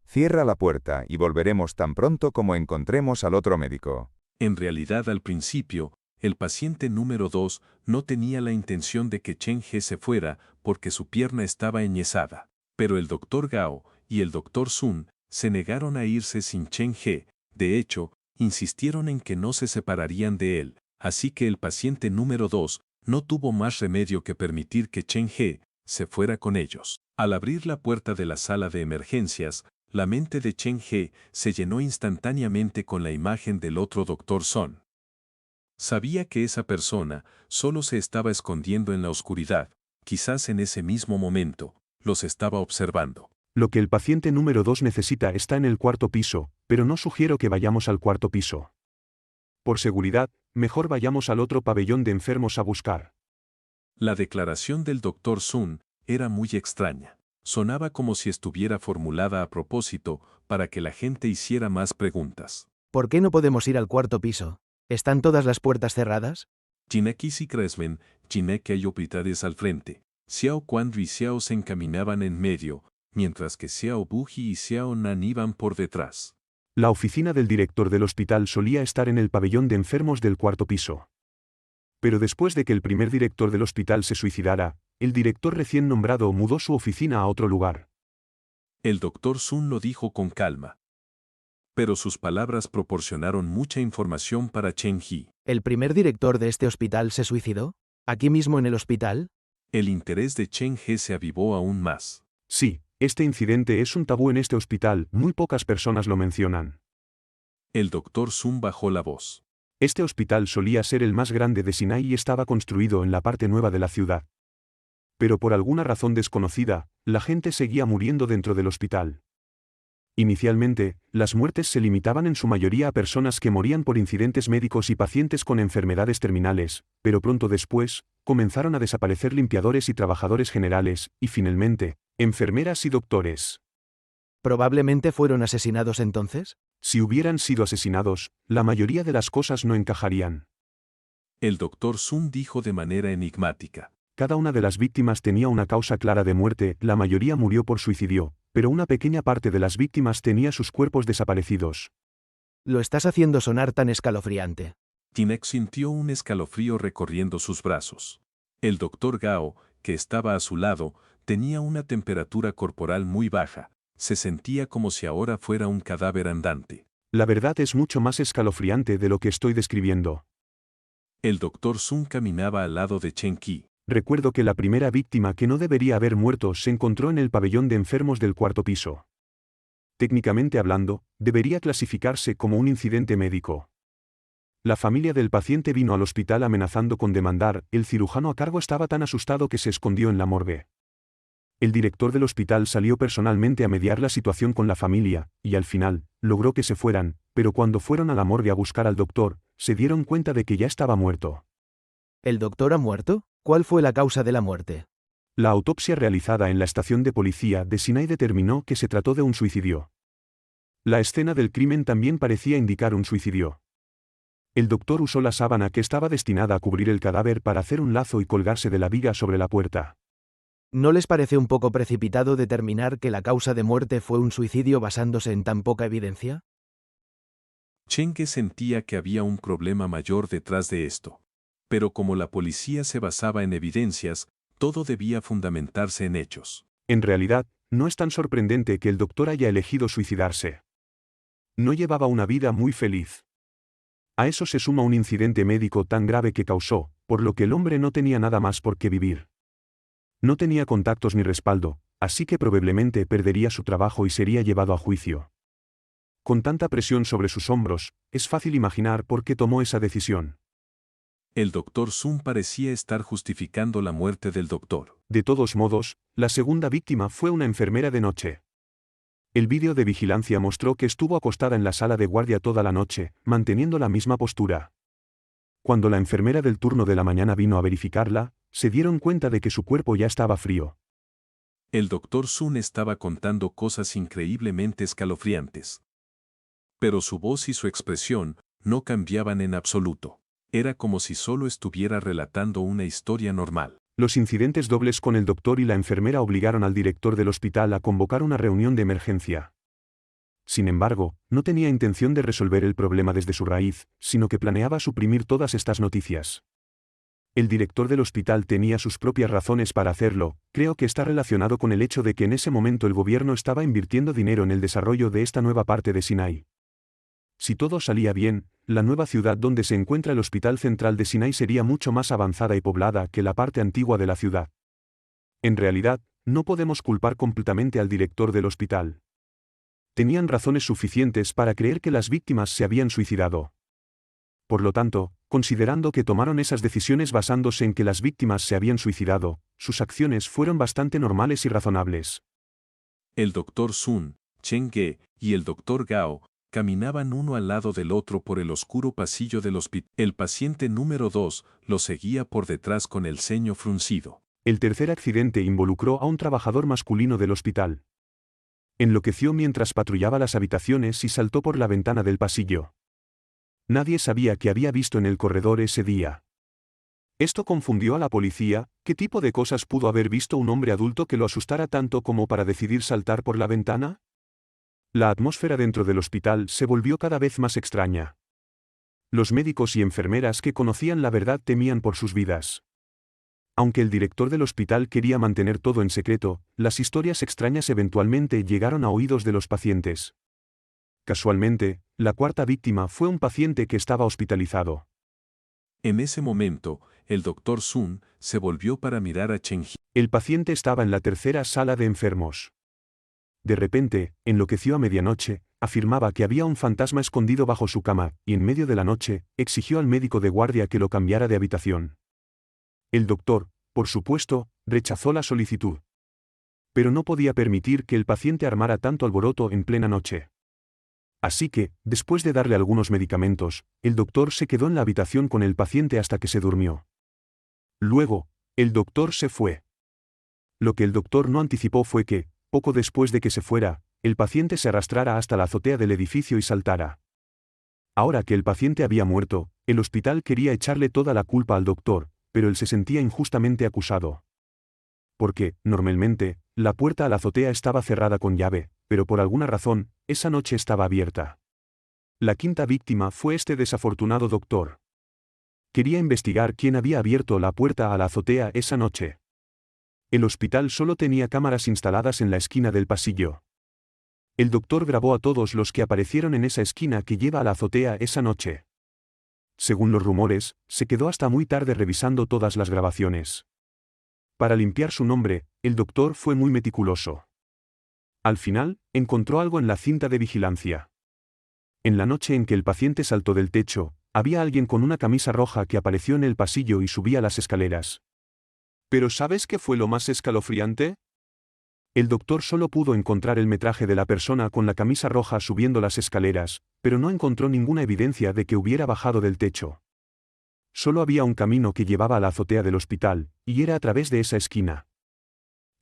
Cierra la puerta y volveremos tan pronto como encontremos al otro médico. En realidad, al principio, el paciente número 2 no tenía la intención de que Chen He se fuera porque su pierna estaba enyesada. Pero el Dr. Gao y el Dr. Sun se negaron a irse sin Chen He. De hecho, insistieron en que no se separarían de él, así que el paciente número 2 no tuvo más remedio que permitir que Chen He se fuera con ellos. Al abrir la puerta de la sala de emergencias, la mente de Chen He se llenó instantáneamente con la imagen del otro Dr. Son. Sabía que esa persona solo se estaba escondiendo en la oscuridad, quizás en ese mismo momento, los estaba observando. Lo que el paciente número 2 necesita está en el cuarto piso, pero no sugiero que vayamos al cuarto piso. Por seguridad, mejor vayamos al otro pabellón de enfermos a buscar. La declaración del Dr. Sun era muy extraña. Sonaba como si estuviera formulada a propósito para que la gente hiciera más preguntas. ¿Por qué no podemos ir al cuarto piso? ¿Están todas las puertas cerradas? Jineki y Cresmen, Jineki y Opitares al frente. Xiao Quan y Xiao se encaminaban en medio, mientras que Xiao Buji y Xiao Nan iban por detrás. La oficina del director del hospital solía estar en el pabellón de enfermos del cuarto piso. Pero después de que el primer director del hospital se suicidara, el director recién nombrado mudó su oficina a otro lugar. El Dr. Sun lo dijo con calma. Pero sus palabras proporcionaron mucha información para Chen He. ¿El primer director de este hospital se suicidó? ¿Aquí mismo en el hospital? El interés de Chen He se avivó aún más. Sí, este incidente es un tabú en este hospital, muy pocas personas lo mencionan. El Dr. Sun bajó la voz. Este hospital solía ser el más grande de Sinai y estaba construido en la parte nueva de la ciudad. Pero por alguna razón desconocida, la gente seguía muriendo dentro del hospital. Inicialmente, las muertes se limitaban en su mayoría a personas que morían por incidentes médicos y pacientes con enfermedades terminales, pero pronto después, comenzaron a desaparecer limpiadores y trabajadores generales, y finalmente, enfermeras y doctores. ¿Probablemente fueron asesinados entonces? Si hubieran sido asesinados, la mayoría de las cosas no encajarían. El Dr. Sun dijo de manera enigmática. Cada una de las víctimas tenía una causa clara de muerte, la mayoría murió por suicidio, pero una pequeña parte de las víctimas tenía sus cuerpos desaparecidos. Lo estás haciendo sonar tan escalofriante. Tinek sintió un escalofrío recorriendo sus brazos. El Dr. Gao, que estaba a su lado, tenía una temperatura corporal muy baja. Se sentía como si ahora fuera un cadáver andante. La verdad es mucho más escalofriante de lo que estoy describiendo. El Dr. Sun caminaba al lado de Chen Qi. Recuerdo que la primera víctima que no debería haber muerto se encontró en el pabellón de enfermos del cuarto piso. Técnicamente hablando, debería clasificarse como un incidente médico. La familia del paciente vino al hospital amenazando con demandar, el cirujano a cargo estaba tan asustado que se escondió en la morgue. El director del hospital salió personalmente a mediar la situación con la familia, y al final, logró que se fueran, pero cuando fueron a la morgue a buscar al doctor, se dieron cuenta de que ya estaba muerto. ¿El doctor ha muerto? ¿Cuál fue la causa de la muerte? La autopsia realizada en la estación de policía de Sinai determinó que se trató de un suicidio. La escena del crimen también parecía indicar un suicidio. El doctor usó la sábana que estaba destinada a cubrir el cadáver para hacer un lazo y colgarse de la viga sobre la puerta. ¿No les parece un poco precipitado determinar que la causa de muerte fue un suicidio basándose en tan poca evidencia? Chen Ge sentía que había un problema mayor detrás de esto. Pero como la policía se basaba en evidencias, todo debía fundamentarse en hechos. En realidad, no es tan sorprendente que el doctor haya elegido suicidarse. No llevaba una vida muy feliz. A eso se suma un incidente médico tan grave que causó, por lo que el hombre no tenía nada más por qué vivir. No tenía contactos ni respaldo, así que probablemente perdería su trabajo y sería llevado a juicio. Con tanta presión sobre sus hombros, es fácil imaginar por qué tomó esa decisión. El Dr. Sun parecía estar justificando la muerte del doctor. De todos modos, la segunda víctima fue una enfermera de noche. El vídeo de vigilancia mostró que estuvo acostada en la sala de guardia toda la noche, manteniendo la misma postura. Cuando la enfermera del turno de la mañana vino a verificarla, se dieron cuenta de que su cuerpo ya estaba frío. El Dr. Sun estaba contando cosas increíblemente escalofriantes. Pero su voz y su expresión no cambiaban en absoluto. Era como si solo estuviera relatando una historia normal. Los incidentes dobles con el doctor y la enfermera obligaron al director del hospital a convocar una reunión de emergencia. Sin embargo, no tenía intención de resolver el problema desde su raíz, sino que planeaba suprimir todas estas noticias. El director del hospital tenía sus propias razones para hacerlo. Creo que está relacionado con el hecho de que en ese momento el gobierno estaba invirtiendo dinero en el desarrollo de esta nueva parte de Sinai. Si todo salía bien, la nueva ciudad donde se encuentra el Hospital Central de Sinai sería mucho más avanzada y poblada que la parte antigua de la ciudad. En realidad, no podemos culpar completamente al director del hospital. Tenían razones suficientes para creer que las víctimas se habían suicidado. Por lo tanto, considerando que tomaron esas decisiones basándose en que las víctimas se habían suicidado, sus acciones fueron bastante normales y razonables. El Dr. Sun, Chen Ge y el Dr. Gao caminaban uno al lado del otro por el oscuro pasillo del hospital. El paciente número 2 lo seguía por detrás con el ceño fruncido. El tercer accidente involucró a un trabajador masculino del hospital. Enloqueció mientras patrullaba las habitaciones y saltó por la ventana del pasillo. Nadie sabía qué había visto en el corredor ese día. Esto confundió a la policía. ¿Qué tipo de cosas pudo haber visto un hombre adulto que lo asustara tanto como para decidir saltar por la ventana? La atmósfera dentro del hospital se volvió cada vez más extraña. Los médicos y enfermeras que conocían la verdad temían por sus vidas. Aunque el director del hospital quería mantener todo en secreto, las historias extrañas eventualmente llegaron a oídos de los pacientes. Casualmente, la cuarta víctima fue un paciente que estaba hospitalizado. En ese momento, el Dr. Sun se volvió para mirar a Chen Ji. El paciente estaba en la tercera sala de enfermos. De repente, enloqueció a medianoche, afirmaba que había un fantasma escondido bajo su cama, y en medio de la noche, exigió al médico de guardia que lo cambiara de habitación. El doctor, por supuesto, rechazó la solicitud. Pero no podía permitir que el paciente armara tanto alboroto en plena noche. Así que, después de darle algunos medicamentos, el doctor se quedó en la habitación con el paciente hasta que se durmió. Luego, el doctor se fue. Lo que el doctor no anticipó fue que, poco después de que se fuera, el paciente se arrastrara hasta la azotea del edificio y saltara. Ahora que el paciente había muerto, el hospital quería echarle toda la culpa al doctor, pero él se sentía injustamente acusado. Porque, normalmente, la puerta a la azotea estaba cerrada con llave, pero por alguna razón, esa noche estaba abierta. La quinta víctima fue este desafortunado doctor. Quería investigar quién había abierto la puerta a la azotea esa noche. El hospital solo tenía cámaras instaladas en la esquina del pasillo. El doctor grabó a todos los que aparecieron en esa esquina que lleva a la azotea esa noche. Según los rumores, se quedó hasta muy tarde revisando todas las grabaciones. Para limpiar su nombre, el doctor fue muy meticuloso. Al final, encontró algo en la cinta de vigilancia. En la noche en que el paciente saltó del techo, había alguien con una camisa roja que apareció en el pasillo y subía las escaleras. ¿Pero sabes qué fue lo más escalofriante? El doctor solo pudo encontrar el metraje de la persona con la camisa roja subiendo las escaleras, pero no encontró ninguna evidencia de que hubiera bajado del techo. Solo había un camino que llevaba a la azotea del hospital, y era a través de esa esquina.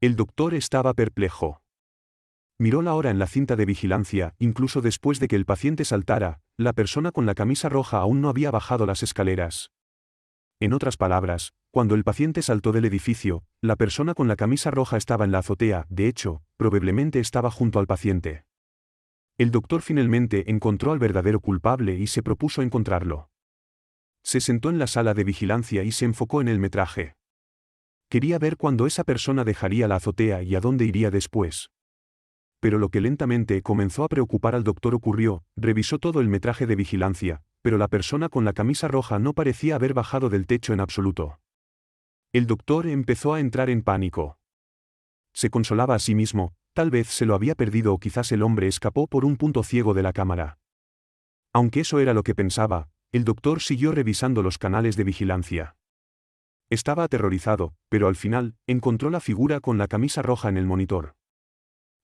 El doctor estaba perplejo. Miró la hora en la cinta de vigilancia. Incluso después de que el paciente saltara, la persona con la camisa roja aún no había bajado las escaleras. En otras palabras, cuando el paciente saltó del edificio, la persona con la camisa roja estaba en la azotea. De hecho, probablemente estaba junto al paciente. El doctor finalmente encontró al verdadero culpable y se propuso encontrarlo. Se sentó en la sala de vigilancia y se enfocó en el metraje. Quería ver cuándo esa persona dejaría la azotea y a dónde iría después. Pero lo que lentamente comenzó a preocupar al doctor ocurrió. Revisó todo el metraje de vigilancia, pero la persona con la camisa roja no parecía haber bajado del techo en absoluto. El doctor empezó a entrar en pánico. Se consolaba a sí mismo, tal vez se lo había perdido o quizás el hombre escapó por un punto ciego de la cámara. Aunque eso era lo que pensaba, el doctor siguió revisando los canales de vigilancia. Estaba aterrorizado, pero al final, encontró la figura con la camisa roja en el monitor.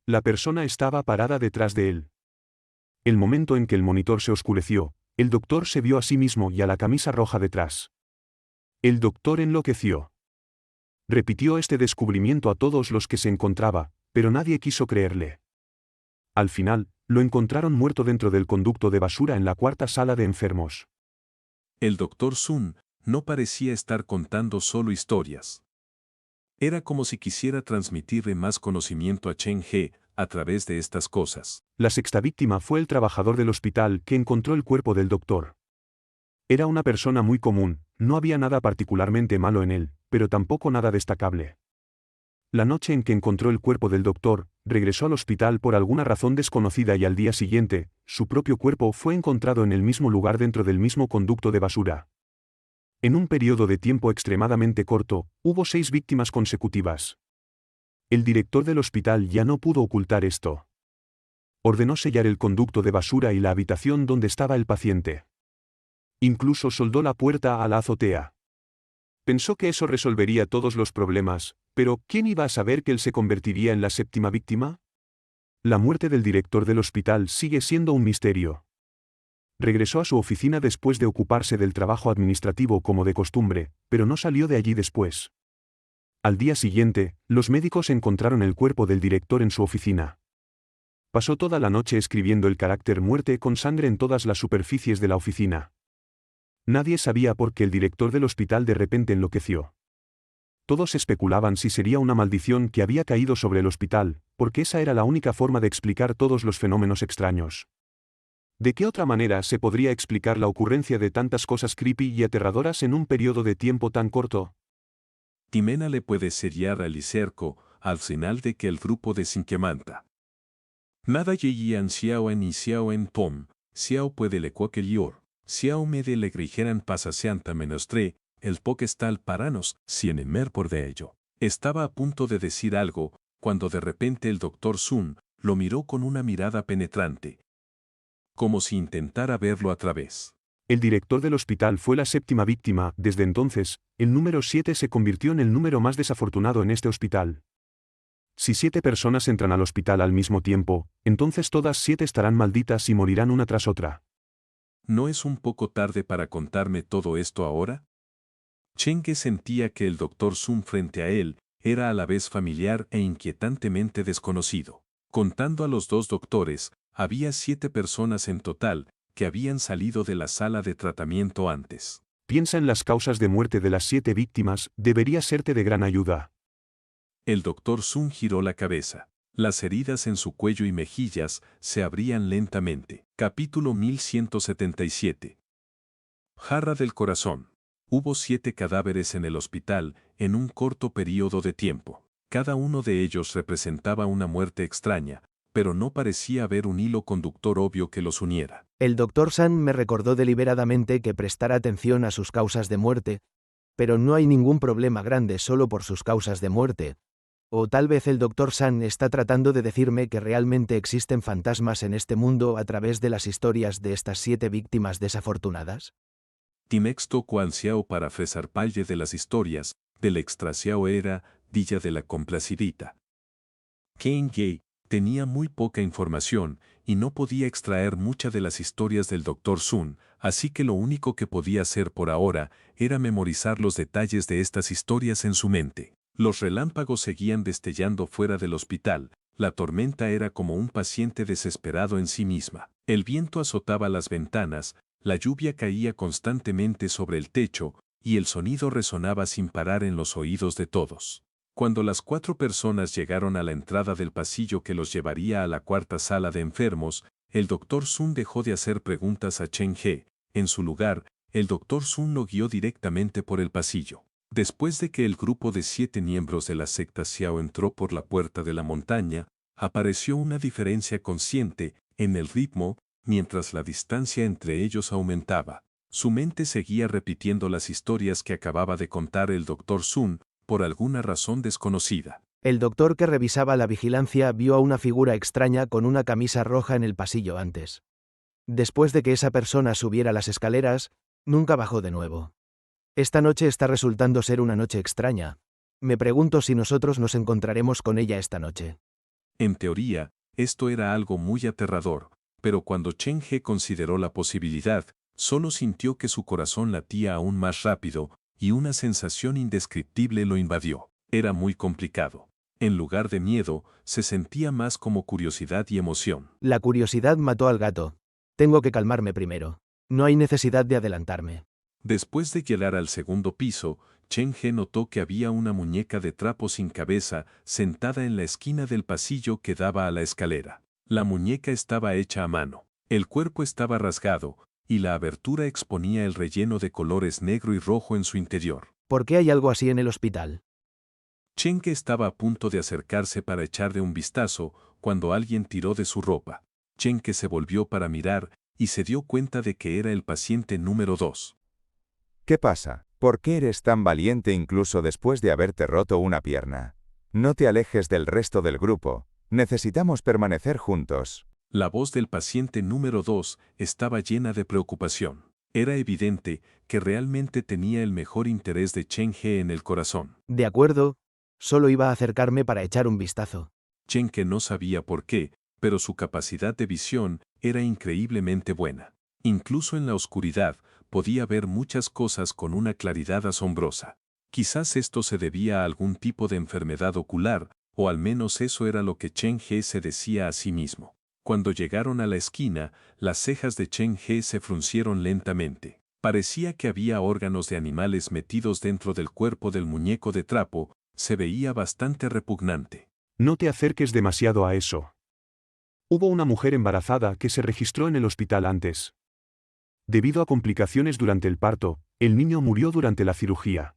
La persona estaba parada detrás de él. El momento en que el monitor se oscureció, el doctor se vio a sí mismo y a la camisa roja detrás. El doctor enloqueció. Repitió este descubrimiento a todos los que se encontraba, pero nadie quiso creerle. Al final, lo encontraron muerto dentro del conducto de basura en la cuarta sala de enfermos. El Dr. Sun no parecía estar contando solo historias. Era como si quisiera transmitirle más conocimiento a Chen He a través de estas cosas. La sexta víctima fue el trabajador del hospital que encontró el cuerpo del doctor. Era una persona muy común, no había nada particularmente malo en él, pero tampoco nada destacable. La noche en que encontró el cuerpo del doctor, regresó al hospital por alguna razón desconocida y al día siguiente, su propio cuerpo fue encontrado en el mismo lugar dentro del mismo conducto de basura. En un periodo de tiempo extremadamente corto, hubo 6 víctimas consecutivas. El director del hospital ya no pudo ocultar esto. Ordenó sellar el conducto de basura y la habitación donde estaba el paciente. Incluso soldó la puerta a la azotea. Pensó que eso resolvería todos los problemas, pero ¿quién iba a saber que él se convertiría en la séptima víctima? La muerte del director del hospital sigue siendo un misterio. Regresó a su oficina después de ocuparse del trabajo administrativo como de costumbre, pero no salió de allí después. Al día siguiente, los médicos encontraron el cuerpo del director en su oficina. Pasó toda la noche escribiendo el carácter muerte con sangre en todas las superficies de la oficina. Nadie sabía por qué el director del hospital de repente enloqueció. Todos especulaban si sería una maldición que había caído sobre el hospital, porque esa era la única forma de explicar todos los fenómenos extraños. ¿De qué otra manera se podría explicar la ocurrencia de tantas cosas creepy y aterradoras en un periodo de tiempo tan corto? Timena le puede sellar al cerco al final de que el grupo de Sinquemanta. Nada yeían Xiao en y Xiao en Pom, Xiao puede le cuaquelior, Xiao me de le grigeran pasaseanta menostre, el pokestal paranos, sin emer por de ello. Estaba a punto de decir algo, cuando de repente el Dr. Sun lo miró con una mirada penetrante, como si intentara verlo a través. El director del hospital fue la séptima víctima. Desde entonces, el número 7 se convirtió en el número más desafortunado en este hospital. Si 7 personas entran al hospital al mismo tiempo, entonces todas 7 estarán malditas y morirán una tras otra. ¿No es un poco tarde para contarme todo esto ahora? Chenge sentía que el Dr. Sun frente a él era a la vez familiar e inquietantemente desconocido. Contando a los 2 doctores, había 7 personas en total que habían salido de la sala de tratamiento antes. Piensa en las causas de muerte de las 7 víctimas, debería serte de gran ayuda. El Dr. Sun giró la cabeza. Las heridas en su cuello y mejillas se abrían lentamente. Capítulo 1177. Jarra del corazón. Hubo 7 cadáveres en el hospital en un corto periodo de tiempo. Cada uno de ellos representaba una muerte extraña, pero no parecía haber un hilo conductor obvio que los uniera. El Dr. Sun me recordó deliberadamente que prestara atención a sus causas de muerte, pero no hay ningún problema grande solo por sus causas de muerte. O tal vez el Dr. Sun está tratando de decirme que realmente existen fantasmas en este mundo a través de las historias de estas 7 víctimas desafortunadas. Timexto cual Xiao para fresar palle de las historias, del extra Xiao era, dilla de la complacidita. Ken Ye tenía muy poca información y no podía extraer mucha de las historias del Dr. Sun, así que lo único que podía hacer por ahora era memorizar los detalles de estas historias en su mente. Los relámpagos seguían destellando fuera del hospital, la tormenta era como un paciente desesperado en sí misma. El viento azotaba las ventanas, la lluvia caía constantemente sobre el techo, y el sonido resonaba sin parar en los oídos de todos. Cuando las 4 personas llegaron a la entrada del pasillo que los llevaría a la cuarta sala de enfermos, el Dr. Sun dejó de hacer preguntas a Chen He. En su lugar, el Dr. Sun lo guió directamente por el pasillo. Después de que el grupo de 7 miembros de la secta Xiao entró por la puerta de la montaña, apareció una diferencia consciente en el ritmo, mientras la distancia entre ellos aumentaba. Su mente seguía repitiendo las historias que acababa de contar el Dr. Sun, por alguna razón desconocida. El doctor que revisaba la vigilancia vio a una figura extraña con una camisa roja en el pasillo antes. Después de que esa persona subiera las escaleras, nunca bajó de nuevo. Esta noche está resultando ser una noche extraña. Me pregunto si nosotros nos encontraremos con ella esta noche. En teoría, esto era algo muy aterrador, pero cuando Chen He consideró la posibilidad, solo sintió que su corazón latía aún más rápido, y una sensación indescriptible lo invadió. Era muy complicado. En lugar de miedo, se sentía más como curiosidad y emoción. La curiosidad mató al gato. Tengo que calmarme primero. No hay necesidad de adelantarme. Después de llegar al segundo piso, Chen He notó que había una muñeca de trapo sin cabeza sentada en la esquina del pasillo que daba a la escalera. La muñeca estaba hecha a mano. El cuerpo estaba rasgado, y la abertura exponía el relleno de colores negro y rojo en su interior. ¿Por qué hay algo así en el hospital? Chen He estaba a punto de acercarse para echarle un vistazo, cuando alguien tiró de su ropa. Chen He se volvió para mirar, y se dio cuenta de que era el paciente número 2. ¿Qué pasa? ¿Por qué eres tan valiente incluso después de haberte roto una pierna? No te alejes del resto del grupo. Necesitamos permanecer juntos. La voz del paciente número 2 estaba llena de preocupación. Era evidente que realmente tenía el mejor interés de Chen He en el corazón. De acuerdo, solo iba a acercarme para echar un vistazo. Chen He no sabía por qué, pero su capacidad de visión era increíblemente buena. Incluso en la oscuridad, podía ver muchas cosas con una claridad asombrosa. Quizás esto se debía a algún tipo de enfermedad ocular, o al menos eso era lo que Chen He se decía a sí mismo. Cuando llegaron a la esquina, las cejas de Chen He se fruncieron lentamente. Parecía que había órganos de animales metidos dentro del cuerpo del muñeco de trapo, se veía bastante repugnante. No te acerques demasiado a eso. Hubo una mujer embarazada que se registró en el hospital antes. Debido a complicaciones durante el parto, el niño murió durante la cirugía.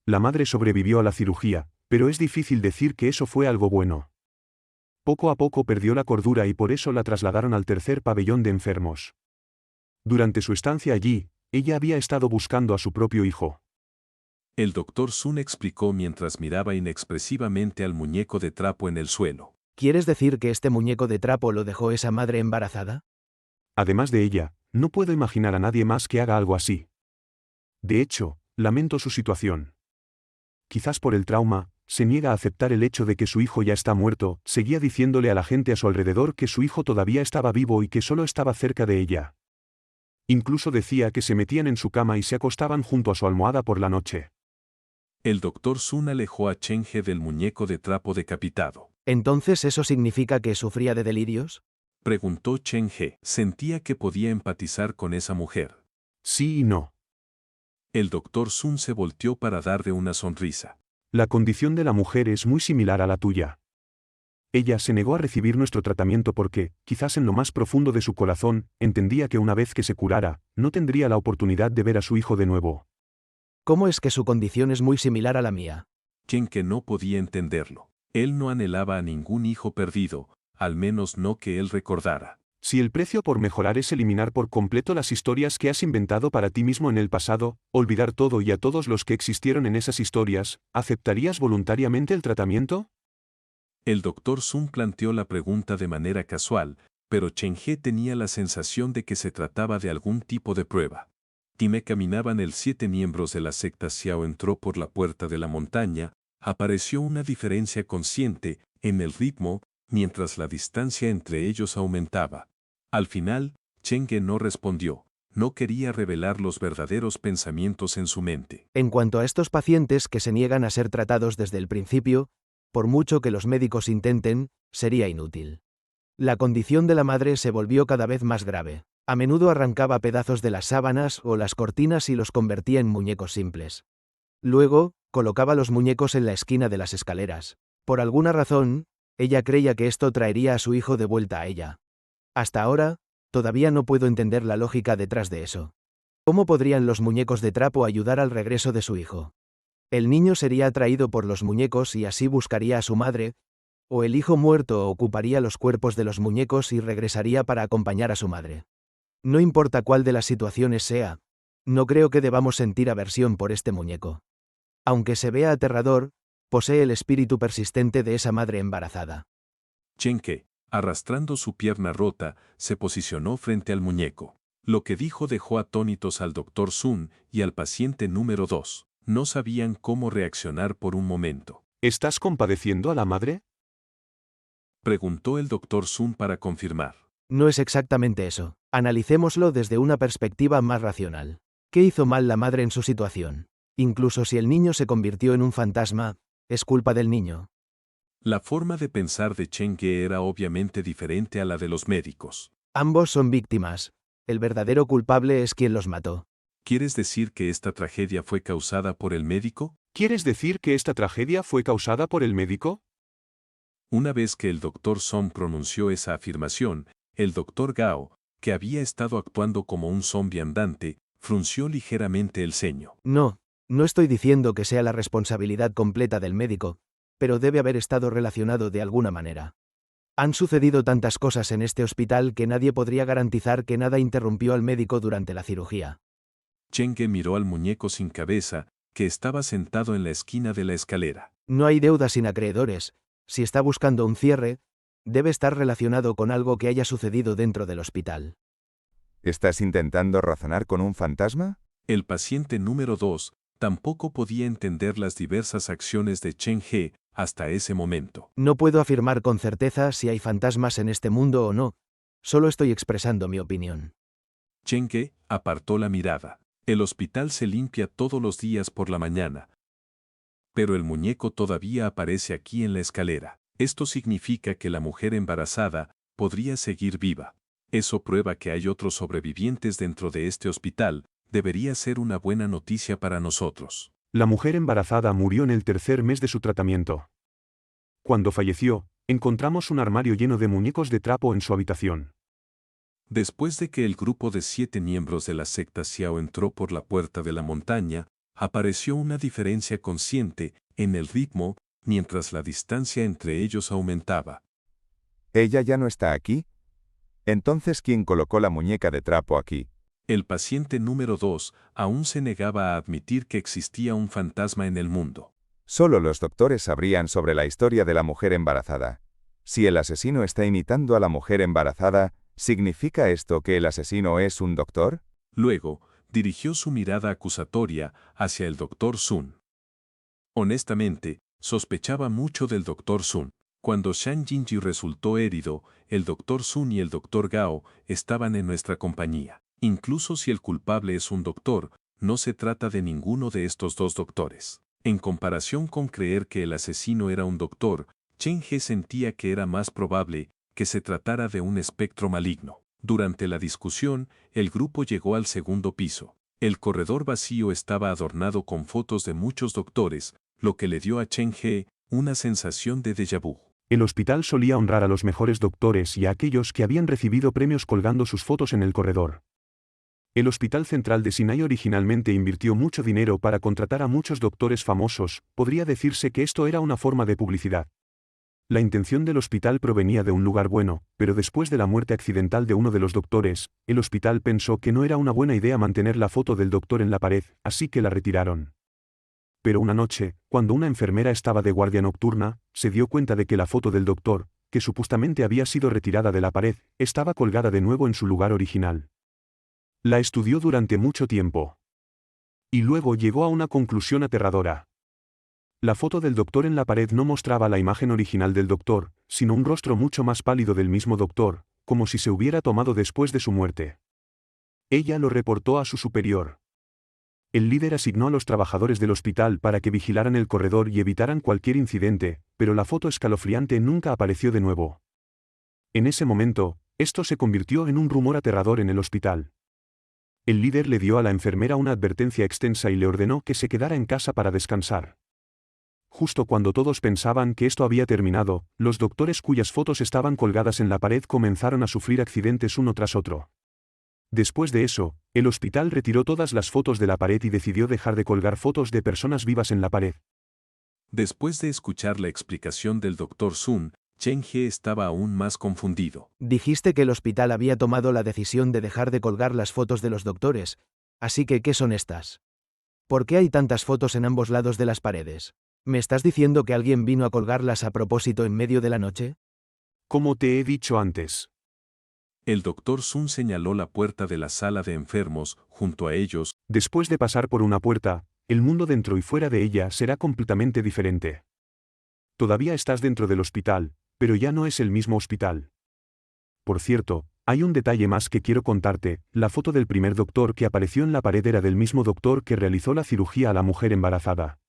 La madre sobrevivió a la cirugía, pero es difícil decir que eso fue algo bueno. Poco a poco perdió la cordura y por eso la trasladaron al tercer pabellón de enfermos. Durante su estancia allí, ella había estado buscando a su propio hijo. El doctor Sun explicó mientras miraba inexpresivamente al muñeco de trapo en el suelo. ¿Quieres decir que este muñeco de trapo lo dejó esa madre embarazada? Además de ella, no puedo imaginar a nadie más que haga algo así. De hecho, lamento su situación. Quizás por el trauma, se niega a aceptar el hecho de que su hijo ya está muerto, seguía diciéndole a la gente a su alrededor que su hijo todavía estaba vivo y que solo estaba cerca de ella. Incluso decía que se metían en su cama y se acostaban junto a su almohada por la noche. El doctor Sun alejó a Chen He del muñeco de trapo decapitado. ¿Entonces eso significa que sufría de delirios? Preguntó Chen He. Sentía que podía empatizar con esa mujer. Sí y no. El doctor Sun se volteó para darle una sonrisa. La condición de la mujer es muy similar a la tuya. Ella se negó a recibir nuestro tratamiento porque, quizás en lo más profundo de su corazón, entendía que una vez que se curara, no tendría la oportunidad de ver a su hijo de nuevo. ¿Cómo es que su condición es muy similar a la mía? Chen He no podía entenderlo. Él no anhelaba a ningún hijo perdido, al menos no que él recordara. Si el precio por mejorar es eliminar por completo las historias que has inventado para ti mismo en el pasado, olvidar todo y a todos los que existieron en esas historias, ¿aceptarías voluntariamente el tratamiento? El doctor Sun planteó la pregunta de manera casual, pero Chen He tenía la sensación de que se trataba de algún tipo de prueba. Time caminaban el 7 miembros de la secta Xiao entró por la puerta de la montaña, apareció una diferencia consciente en el ritmo, mientras la distancia entre ellos aumentaba. Al final, Chen He no respondió, no quería revelar los verdaderos pensamientos en su mente. En cuanto a estos pacientes que se niegan a ser tratados desde el principio, por mucho que los médicos intenten, sería inútil. La condición de la madre se volvió cada vez más grave. A menudo arrancaba pedazos de las sábanas o las cortinas y los convertía en muñecos simples. Luego, colocaba los muñecos en la esquina de las escaleras. Por alguna razón, ella creía que esto traería a su hijo de vuelta a ella. Hasta ahora, todavía no puedo entender la lógica detrás de eso. ¿Cómo podrían los muñecos de trapo ayudar al regreso de su hijo? El niño sería atraído por los muñecos y así buscaría a su madre, o el hijo muerto ocuparía los cuerpos de los muñecos y regresaría para acompañar a su madre. No importa cuál de las situaciones sea, no creo que debamos sentir aversión por este muñeco. Aunque se vea aterrador, Posee el espíritu persistente de esa madre embarazada. Chen He, arrastrando su pierna rota, se posicionó frente al muñeco. Lo que dijo dejó atónitos al Dr. Sun y al paciente número 2. No sabían cómo reaccionar por un momento. ¿Estás compadeciendo a la madre? Preguntó el Dr. Sun para confirmar. No es exactamente eso. Analicémoslo desde una perspectiva más racional. ¿Qué hizo mal la madre en su situación? Incluso si el niño se convirtió en un fantasma, es culpa del niño. La forma de pensar de Chen He era obviamente diferente a la de los médicos. Ambos son víctimas. El verdadero culpable es quien los mató. ¿Quieres decir que esta tragedia fue causada por el médico? ¿Quieres decir que esta tragedia fue causada por el médico? Una vez que el Dr. Song pronunció esa afirmación, el Dr. Gao, que había estado actuando como un zombi andante, frunció ligeramente el ceño. No estoy diciendo que sea la responsabilidad completa del médico, pero debe haber estado relacionado de alguna manera. Han sucedido tantas cosas en este hospital que nadie podría garantizar que nada interrumpió al médico durante la cirugía. Chen He miró al muñeco sin cabeza, que estaba sentado en la esquina de la escalera. No hay deudas sin acreedores. Si está buscando un cierre, debe estar relacionado con algo que haya sucedido dentro del hospital. ¿Estás intentando razonar con un fantasma? El paciente número 2 tampoco podía entender las diversas acciones de Chen He hasta ese momento. No puedo afirmar con certeza si hay fantasmas en este mundo o no. Solo estoy expresando mi opinión. Chen He apartó la mirada. El hospital se limpia todos los días por la mañana. Pero el muñeco todavía aparece aquí en la escalera. Esto significa que la mujer embarazada podría seguir viva. Eso prueba que hay otros sobrevivientes dentro de este hospital. Debería ser una buena noticia para nosotros. La mujer embarazada murió en el tercer mes de su tratamiento. Cuando falleció, encontramos un armario lleno de muñecos de trapo en su habitación. Después de que el grupo de 7 miembros de la secta Xiao entró por la puerta de la montaña, apareció una diferencia consciente en el ritmo, mientras la distancia entre ellos aumentaba. ¿Ella ya no está aquí? Entonces, ¿quién colocó la muñeca de trapo aquí? El paciente número 2 aún se negaba a admitir que existía un fantasma en el mundo. Solo los doctores sabrían sobre la historia de la mujer embarazada. Si el asesino está imitando a la mujer embarazada, ¿significa esto que el asesino es un doctor? Luego, dirigió su mirada acusatoria hacia el Dr. Sun. Honestamente, sospechaba mucho del Dr. Sun. Cuando Shang Jinji resultó herido, el Dr. Sun y el Dr. Gao estaban en nuestra compañía. Incluso si el culpable es un doctor, no se trata de ninguno de estos dos doctores. En comparación con creer que el asesino era un doctor, Chen He sentía que era más probable que se tratara de un espectro maligno. Durante la discusión, el grupo llegó al segundo piso. El corredor vacío estaba adornado con fotos de muchos doctores, lo que le dio a Chen He una sensación de déjà vu. El hospital solía honrar a los mejores doctores y a aquellos que habían recibido premios colgando sus fotos en el corredor. El Hospital Central de Sinai originalmente invirtió mucho dinero para contratar a muchos doctores famosos. Podría decirse que esto era una forma de publicidad. La intención del hospital provenía de un lugar bueno, pero después de la muerte accidental de uno de los doctores, el hospital pensó que no era una buena idea mantener la foto del doctor en la pared, así que la retiraron. Pero una noche, cuando una enfermera estaba de guardia nocturna, se dio cuenta de que la foto del doctor, que supuestamente había sido retirada de la pared, estaba colgada de nuevo en su lugar original. La estudió durante mucho tiempo. Y luego llegó a una conclusión aterradora. La foto del doctor en la pared no mostraba la imagen original del doctor, sino un rostro mucho más pálido del mismo doctor, como si se hubiera tomado después de su muerte. Ella lo reportó a su superior. El líder asignó a los trabajadores del hospital para que vigilaran el corredor y evitaran cualquier incidente, pero la foto escalofriante nunca apareció de nuevo. En ese momento, esto se convirtió en un rumor aterrador en el hospital. El líder le dio a la enfermera una advertencia extensa y le ordenó que se quedara en casa para descansar. Justo cuando todos pensaban que esto había terminado, los doctores cuyas fotos estaban colgadas en la pared comenzaron a sufrir accidentes uno tras otro. Después de eso, el hospital retiró todas las fotos de la pared y decidió dejar de colgar fotos de personas vivas en la pared. Después de escuchar la explicación del Dr. Sun, Chen He estaba aún más confundido. Dijiste que el hospital había tomado la decisión de dejar de colgar las fotos de los doctores, así que ¿qué son estas? ¿Por qué hay tantas fotos en ambos lados de las paredes? ¿Me estás diciendo que alguien vino a colgarlas a propósito en medio de la noche? Como te he dicho antes. El doctor Sun señaló la puerta de la sala de enfermos, junto a ellos. Después de pasar por una puerta, el mundo dentro y fuera de ella será completamente diferente. Todavía estás dentro del hospital, pero ya no es el mismo hospital. Por cierto, hay un detalle más que quiero contarte, la foto del primer doctor que apareció en la pared era del mismo doctor que realizó la cirugía a la mujer embarazada.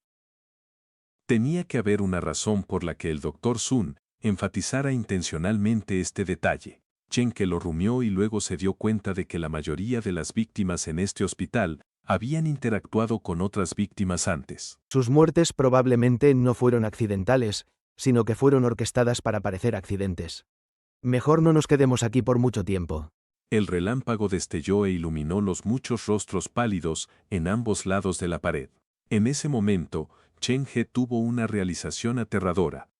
Tenía que haber una razón por la que el doctor Sun enfatizara intencionalmente este detalle. Chen que lo rumió y luego se dio cuenta de que la mayoría de las víctimas en este hospital habían interactuado con otras víctimas antes. Sus muertes probablemente no fueron accidentales, sino que fueron orquestadas para parecer accidentes. Mejor no nos quedemos aquí por mucho tiempo. El relámpago destelló e iluminó los muchos rostros pálidos en ambos lados de la pared. En ese momento, Chen He tuvo una realización aterradora.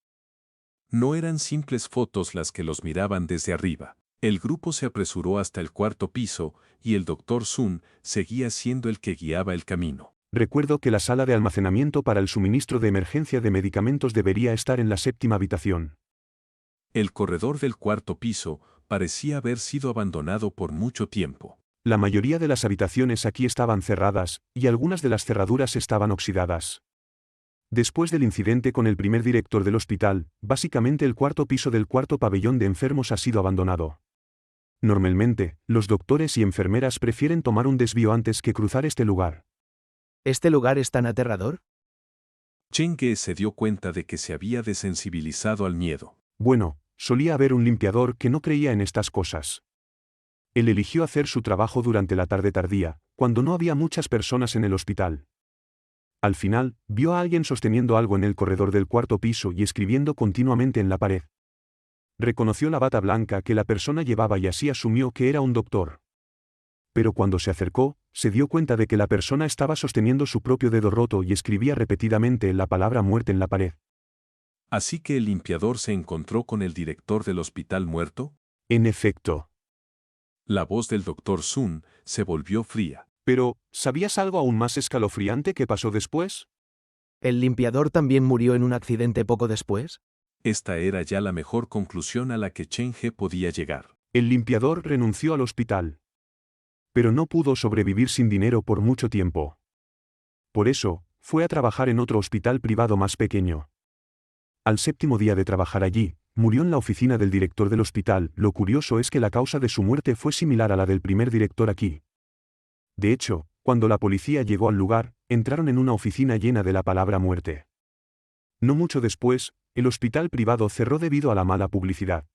No eran simples fotos las que los miraban desde arriba. El grupo se apresuró hasta el cuarto piso y el doctor Sun seguía siendo el que guiaba el camino. Recuerdo que la sala de almacenamiento para el suministro de emergencia de medicamentos debería estar en la 7ª habitación. El corredor del cuarto piso parecía haber sido abandonado por mucho tiempo. La mayoría de las habitaciones aquí estaban cerradas, y algunas de las cerraduras estaban oxidadas. Después del incidente con el primer director del hospital, básicamente el cuarto piso del cuarto pabellón de enfermos ha sido abandonado. Normalmente, los doctores y enfermeras prefieren tomar un desvío antes que cruzar este lugar. ¿Este lugar es tan aterrador? Chen Ge se dio cuenta de que se había desensibilizado al miedo. Bueno, solía haber un limpiador que no creía en estas cosas. Él eligió hacer su trabajo durante la tarde tardía, cuando no había muchas personas en el hospital. Al final, vio a alguien sosteniendo algo en el corredor del cuarto piso y escribiendo continuamente en la pared. Reconoció la bata blanca que la persona llevaba y así asumió que era un doctor. Pero cuando se acercó, se dio cuenta de que la persona estaba sosteniendo su propio dedo roto y escribía repetidamente la palabra muerte en la pared. ¿Así que el limpiador se encontró con el director del hospital muerto? En efecto. La voz del doctor Sun se volvió fría. Pero, ¿sabías algo aún más escalofriante que pasó después? ¿El limpiador también murió en un accidente poco después? Esta era ya la mejor conclusión a la que Chen He podía llegar. El limpiador renunció al hospital. Pero no pudo sobrevivir sin dinero por mucho tiempo. Por eso, fue a trabajar en otro hospital privado más pequeño. Al 7º día de trabajar allí, murió en la oficina del director del hospital. Lo curioso es que la causa de su muerte fue similar a la del primer director aquí. De hecho, cuando la policía llegó al lugar, entraron en una oficina llena de la palabra muerte. No mucho después, el hospital privado cerró debido a la mala publicidad.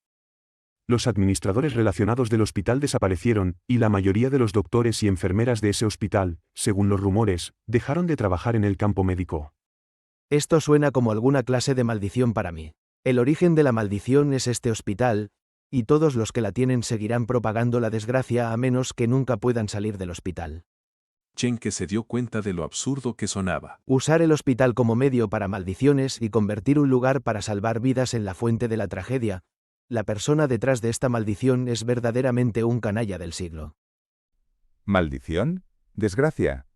Los administradores relacionados del hospital desaparecieron, y la mayoría de los doctores y enfermeras de ese hospital, según los rumores, dejaron de trabajar en el campo médico. Esto suena como alguna clase de maldición para mí. El origen de la maldición es este hospital, y todos los que la tienen seguirán propagando la desgracia a menos que nunca puedan salir del hospital. Chen que se dio cuenta de lo absurdo que sonaba. Usar el hospital como medio para maldiciones y convertir un lugar para salvar vidas en la fuente de la tragedia. La persona detrás de esta maldición es verdaderamente un canalla del siglo. ¿Maldición? ¿Desgracia?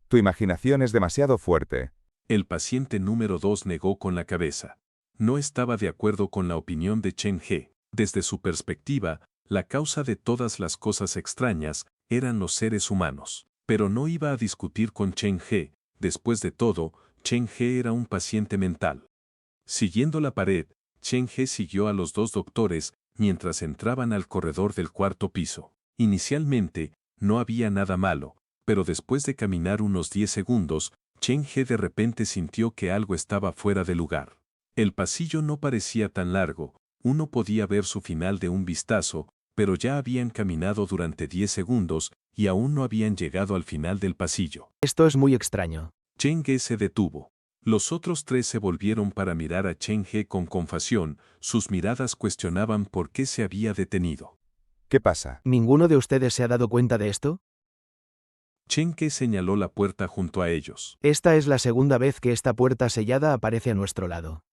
Tu imaginación es demasiado fuerte. El paciente número 2 negó con la cabeza. No estaba de acuerdo con la opinión de Chen He. Desde su perspectiva, la causa de todas las cosas extrañas eran los seres humanos. Pero no iba a discutir con Chen He. Después de todo, Chen He era un paciente mental. Siguiendo la pared, Chen He siguió a los dos doctores mientras entraban al corredor del cuarto piso. Inicialmente, no había nada malo, pero después de caminar unos 10 segundos, Chen He de repente sintió que algo estaba fuera de lugar. El pasillo no parecía tan largo, uno podía ver su final de un vistazo, pero ya habían caminado durante 10 segundos y aún no habían llegado al final del pasillo. Esto es muy extraño. Chen He se detuvo. Los otros tres se volvieron para mirar a Chen He con compasión, sus miradas cuestionaban por qué se había detenido. ¿Qué pasa? ¿Ninguno de ustedes se ha dado cuenta de esto? Chen He señaló la puerta junto a ellos. Esta es la segunda vez que esta puerta sellada aparece a nuestro lado.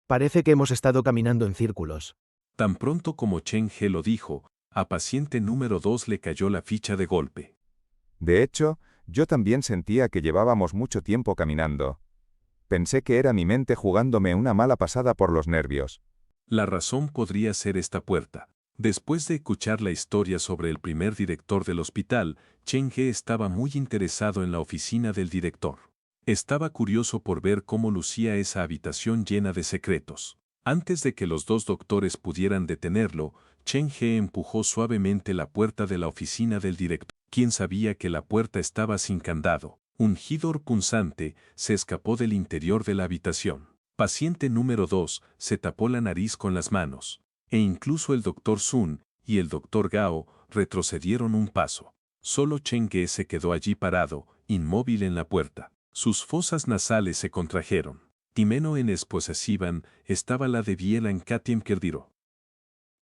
Parece que hemos estado caminando en círculos. Tan pronto como Chen He lo dijo, a paciente número 2 le cayó la ficha de golpe. De hecho, yo también sentía que llevábamos mucho tiempo caminando. Pensé que era mi mente jugándome una mala pasada por los nervios. La razón podría ser esta puerta. Después de escuchar la historia sobre el primer director del hospital, Chen He estaba muy interesado en la oficina del director. Estaba curioso por ver cómo lucía esa habitación llena de secretos. Antes de que los dos doctores pudieran detenerlo, Chen He empujó suavemente la puerta de la oficina del director. Quien sabía que la puerta estaba sin candado. Un gidor punzante se escapó del interior de la habitación. Paciente número 2 se tapó la nariz con las manos. E incluso el Dr. Sun y el Dr. Gao retrocedieron un paso. Solo Chen He se quedó allí parado, inmóvil en la puerta. Sus fosas nasales se contrajeron. Timeno en esposesivan estaba la de Biela en Katiem Kerdiro.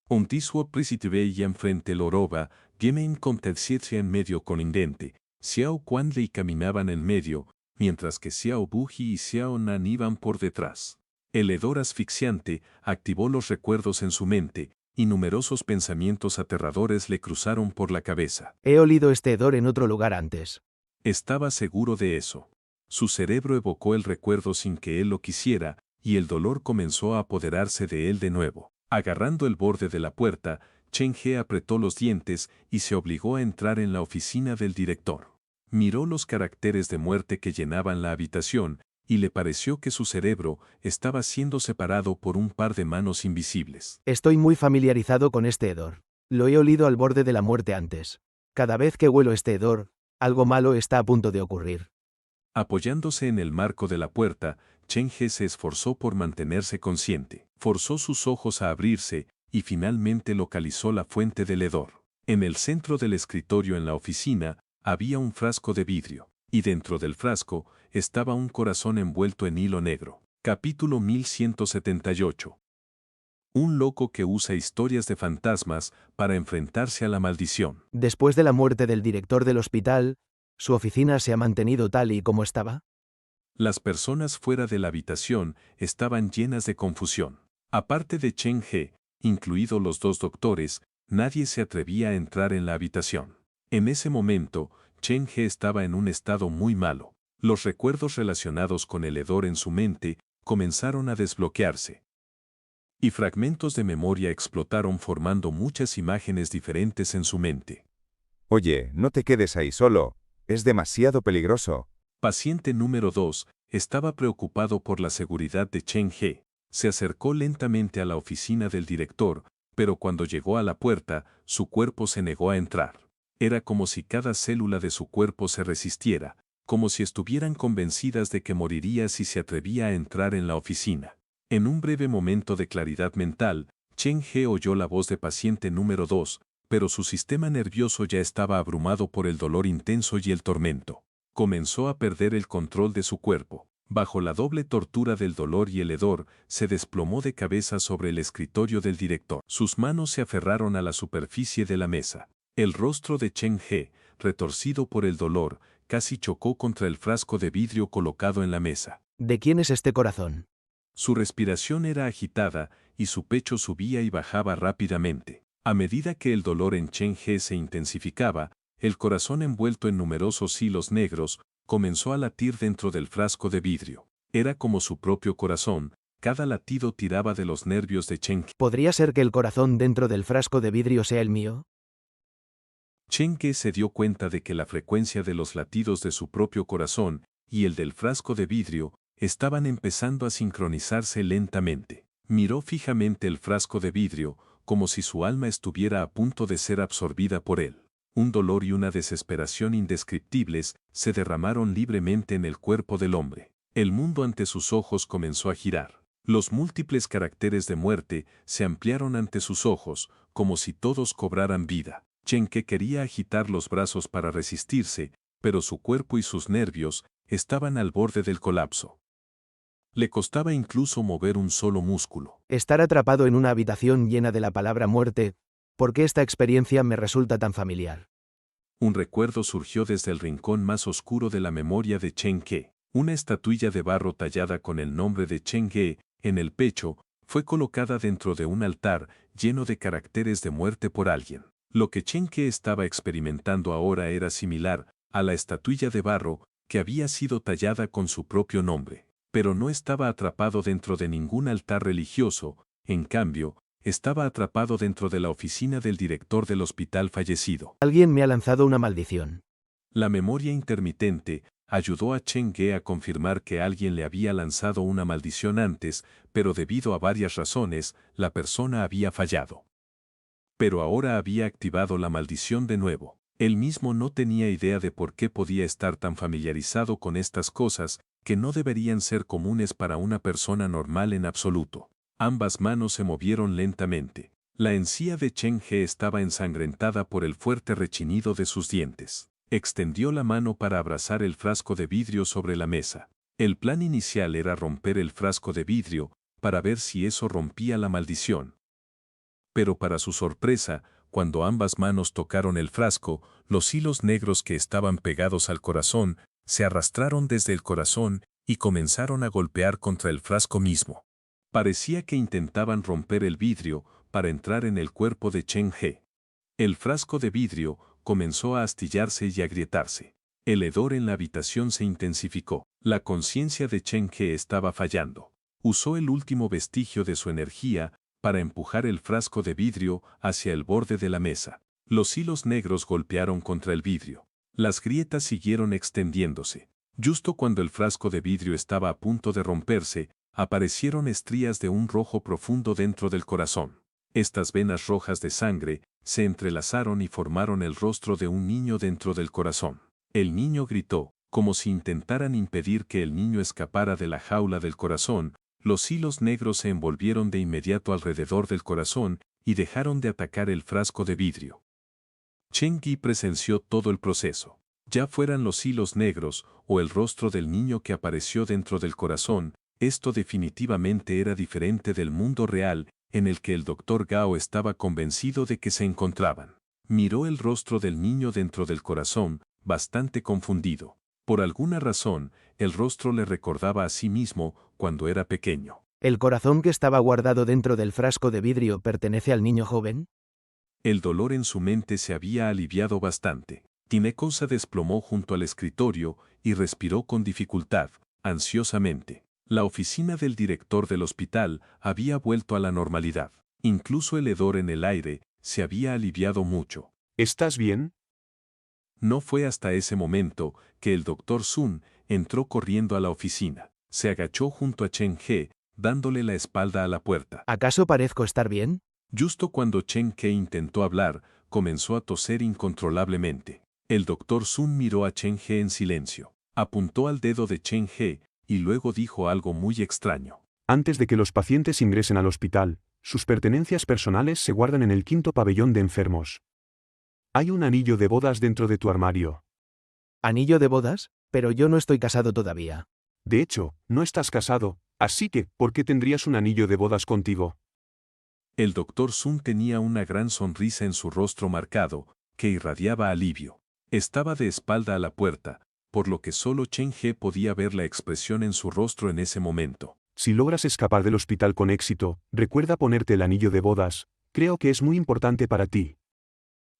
Ontisuo prisitive y enfrente loroba, vienen contercietse en medio con indente. Xiao Quan Lei caminaban en medio, mientras que Xiao Buji y Xiao Nan iban por detrás. El hedor asfixiante activó los recuerdos en su mente, y numerosos pensamientos aterradores le cruzaron por la cabeza. He olido este hedor en otro lugar antes. Estaba seguro de eso. Su cerebro evocó el recuerdo sin que él lo quisiera, y el dolor comenzó a apoderarse de él de nuevo. Agarrando el borde de la puerta, Chen He apretó los dientes y se obligó a entrar en la oficina del director. Miró los caracteres de muerte que llenaban la habitación, y le pareció que su cerebro estaba siendo separado por un par de manos invisibles. Estoy muy familiarizado con este hedor. Lo he olido al borde de la muerte antes. Cada vez que huelo este hedor, algo malo está a punto de ocurrir. Apoyándose en el marco de la puerta, Chen He se esforzó por mantenerse consciente. Forzó sus ojos a abrirse y finalmente localizó la fuente del hedor. En el centro del escritorio en la oficina había un frasco de vidrio, y dentro del frasco estaba un corazón envuelto en hilo negro. Capítulo 1178. Un loco que usa historias de fantasmas para enfrentarse a la maldición. Después de la muerte del director del hospital, ¿su oficina se ha mantenido tal y como estaba? Las personas fuera de la habitación estaban llenas de confusión. Aparte de Chen He, incluidos los dos doctores, nadie se atrevía a entrar en la habitación. En ese momento, Chen He estaba en un estado muy malo. Los recuerdos relacionados con el hedor en su mente comenzaron a desbloquearse. Y fragmentos de memoria explotaron formando muchas imágenes diferentes en su mente. Oye, no te quedes ahí solo. Es demasiado peligroso. Paciente número 2 estaba preocupado por la seguridad de Chen He. Se acercó lentamente a la oficina del director, pero cuando llegó a la puerta, su cuerpo se negó a entrar. Era como si cada célula de su cuerpo se resistiera, como si estuvieran convencidas de que moriría si se atrevía a entrar en la oficina. En un breve momento de claridad mental, Chen He oyó la voz de paciente número 2, pero su sistema nervioso ya estaba abrumado por el dolor intenso y el tormento. Comenzó a perder el control de su cuerpo. Bajo la doble tortura del dolor y el hedor, se desplomó de cabeza sobre el escritorio del director. Sus manos se aferraron a la superficie de la mesa. El rostro de Chen He, retorcido por el dolor, casi chocó contra el frasco de vidrio colocado en la mesa. ¿De quién es este corazón? Su respiración era agitada y su pecho subía y bajaba rápidamente. A medida que el dolor en Chen He se intensificaba, el corazón envuelto en numerosos hilos negros comenzó a latir dentro del frasco de vidrio. Era como su propio corazón, cada latido tiraba de los nervios de Chen He. ¿Podría ser que el corazón dentro del frasco de vidrio sea el mío? Chen He se dio cuenta de que la frecuencia de los latidos de su propio corazón y el del frasco de vidrio estaban empezando a sincronizarse lentamente. Miró fijamente el frasco de vidrio, como si su alma estuviera a punto de ser absorbida por él. Un dolor y una desesperación indescriptibles se derramaron libremente en el cuerpo del hombre. El mundo ante sus ojos comenzó a girar. Los múltiples caracteres de muerte se ampliaron ante sus ojos, como si todos cobraran vida. Chen He quería agitar los brazos para resistirse, pero su cuerpo y sus nervios estaban al borde del colapso. Le costaba incluso mover un solo músculo. Estar atrapado en una habitación llena de la palabra muerte, ¿por qué esta experiencia me resulta tan familiar? Un recuerdo surgió desde el rincón más oscuro de la memoria de Chen He. Una estatuilla de barro tallada con el nombre de Chen He en el pecho fue colocada dentro de un altar lleno de caracteres de muerte por alguien. Lo que Chen He estaba experimentando ahora era similar a la estatuilla de barro que había sido tallada con su propio nombre. pero no estaba atrapado dentro de ningún altar religioso, en cambio, estaba atrapado dentro de la oficina del director del hospital fallecido. Alguien me ha lanzado una maldición. La memoria intermitente ayudó a Chen Ge a confirmar que alguien le había lanzado una maldición antes, pero debido a varias razones, la persona había fallado. Pero ahora había activado la maldición de nuevo. Él mismo no tenía idea de por qué podía estar tan familiarizado con estas cosas, que no deberían ser comunes para una persona normal en absoluto. Ambas manos se movieron lentamente. La encía de Chen Ge estaba ensangrentada por el fuerte rechinido de sus dientes. Extendió la mano para abrazar el frasco de vidrio sobre la mesa. El plan inicial era romper el frasco de vidrio, para ver si eso rompía la maldición. Pero para su sorpresa, cuando ambas manos tocaron el frasco, los hilos negros que estaban pegados al corazón se arrastraron desde el corazón y comenzaron a golpear contra el frasco mismo. Parecía que intentaban romper el vidrio para entrar en el cuerpo de Chen Ge. El frasco de vidrio comenzó a astillarse y agrietarse. El hedor en la habitación se intensificó. La conciencia de Chen Ge estaba fallando. Usó el último vestigio de su energía para empujar el frasco de vidrio hacia el borde de la mesa. Los hilos negros golpearon contra el vidrio. Las grietas siguieron extendiéndose. Justo cuando el frasco de vidrio estaba a punto de romperse, aparecieron estrías de un rojo profundo dentro del corazón. Estas venas rojas de sangre se entrelazaron y formaron el rostro de un niño dentro del corazón. El niño gritó, como si intentaran impedir que el niño escapara de la jaula del corazón. Los hilos negros se envolvieron de inmediato alrededor del corazón y dejaron de atacar el frasco de vidrio. Chen Ge presenció todo el proceso. Ya fueran los hilos negros o el rostro del niño que apareció dentro del corazón, esto definitivamente era diferente del mundo real en el que el Dr. Gao estaba convencido de que se encontraban. Miró el rostro del niño dentro del corazón, bastante confundido. Por alguna razón, el rostro le recordaba a sí mismo cuando era pequeño. ¿El corazón que estaba guardado dentro del frasco de vidrio pertenece al niño joven? El dolor en su mente se había aliviado bastante. Tineko se desplomó junto al escritorio y respiró con dificultad, ansiosamente. La oficina del director del hospital había vuelto a la normalidad. Incluso el hedor en el aire se había aliviado mucho. ¿Estás bien? No fue hasta ese momento que el Dr. Sun entró corriendo a la oficina. Se agachó junto a Chen Ge, dándole la espalda a la puerta. ¿Acaso parezco estar bien? Justo cuando Chen Ge intentó hablar, comenzó a toser incontrolablemente. El Dr. Sun miró a Chen Ge en silencio. Apuntó al dedo de Chen Ge y luego dijo algo muy extraño. Antes de que los pacientes ingresen al hospital, sus pertenencias personales se guardan en el 5.º pabellón de enfermos. Hay un anillo de bodas dentro de tu armario. ¿Anillo de bodas? Pero yo no estoy casado todavía. De hecho, no estás casado, así que, ¿por qué tendrías un anillo de bodas contigo? El Dr. Sun tenía una gran sonrisa en su rostro marcado, que irradiaba alivio. Estaba de espalda a la puerta, por lo que solo Chen Ge podía ver la expresión en su rostro en ese momento. Si logras escapar del hospital con éxito, recuerda ponerte el anillo de bodas, creo que es muy importante para ti.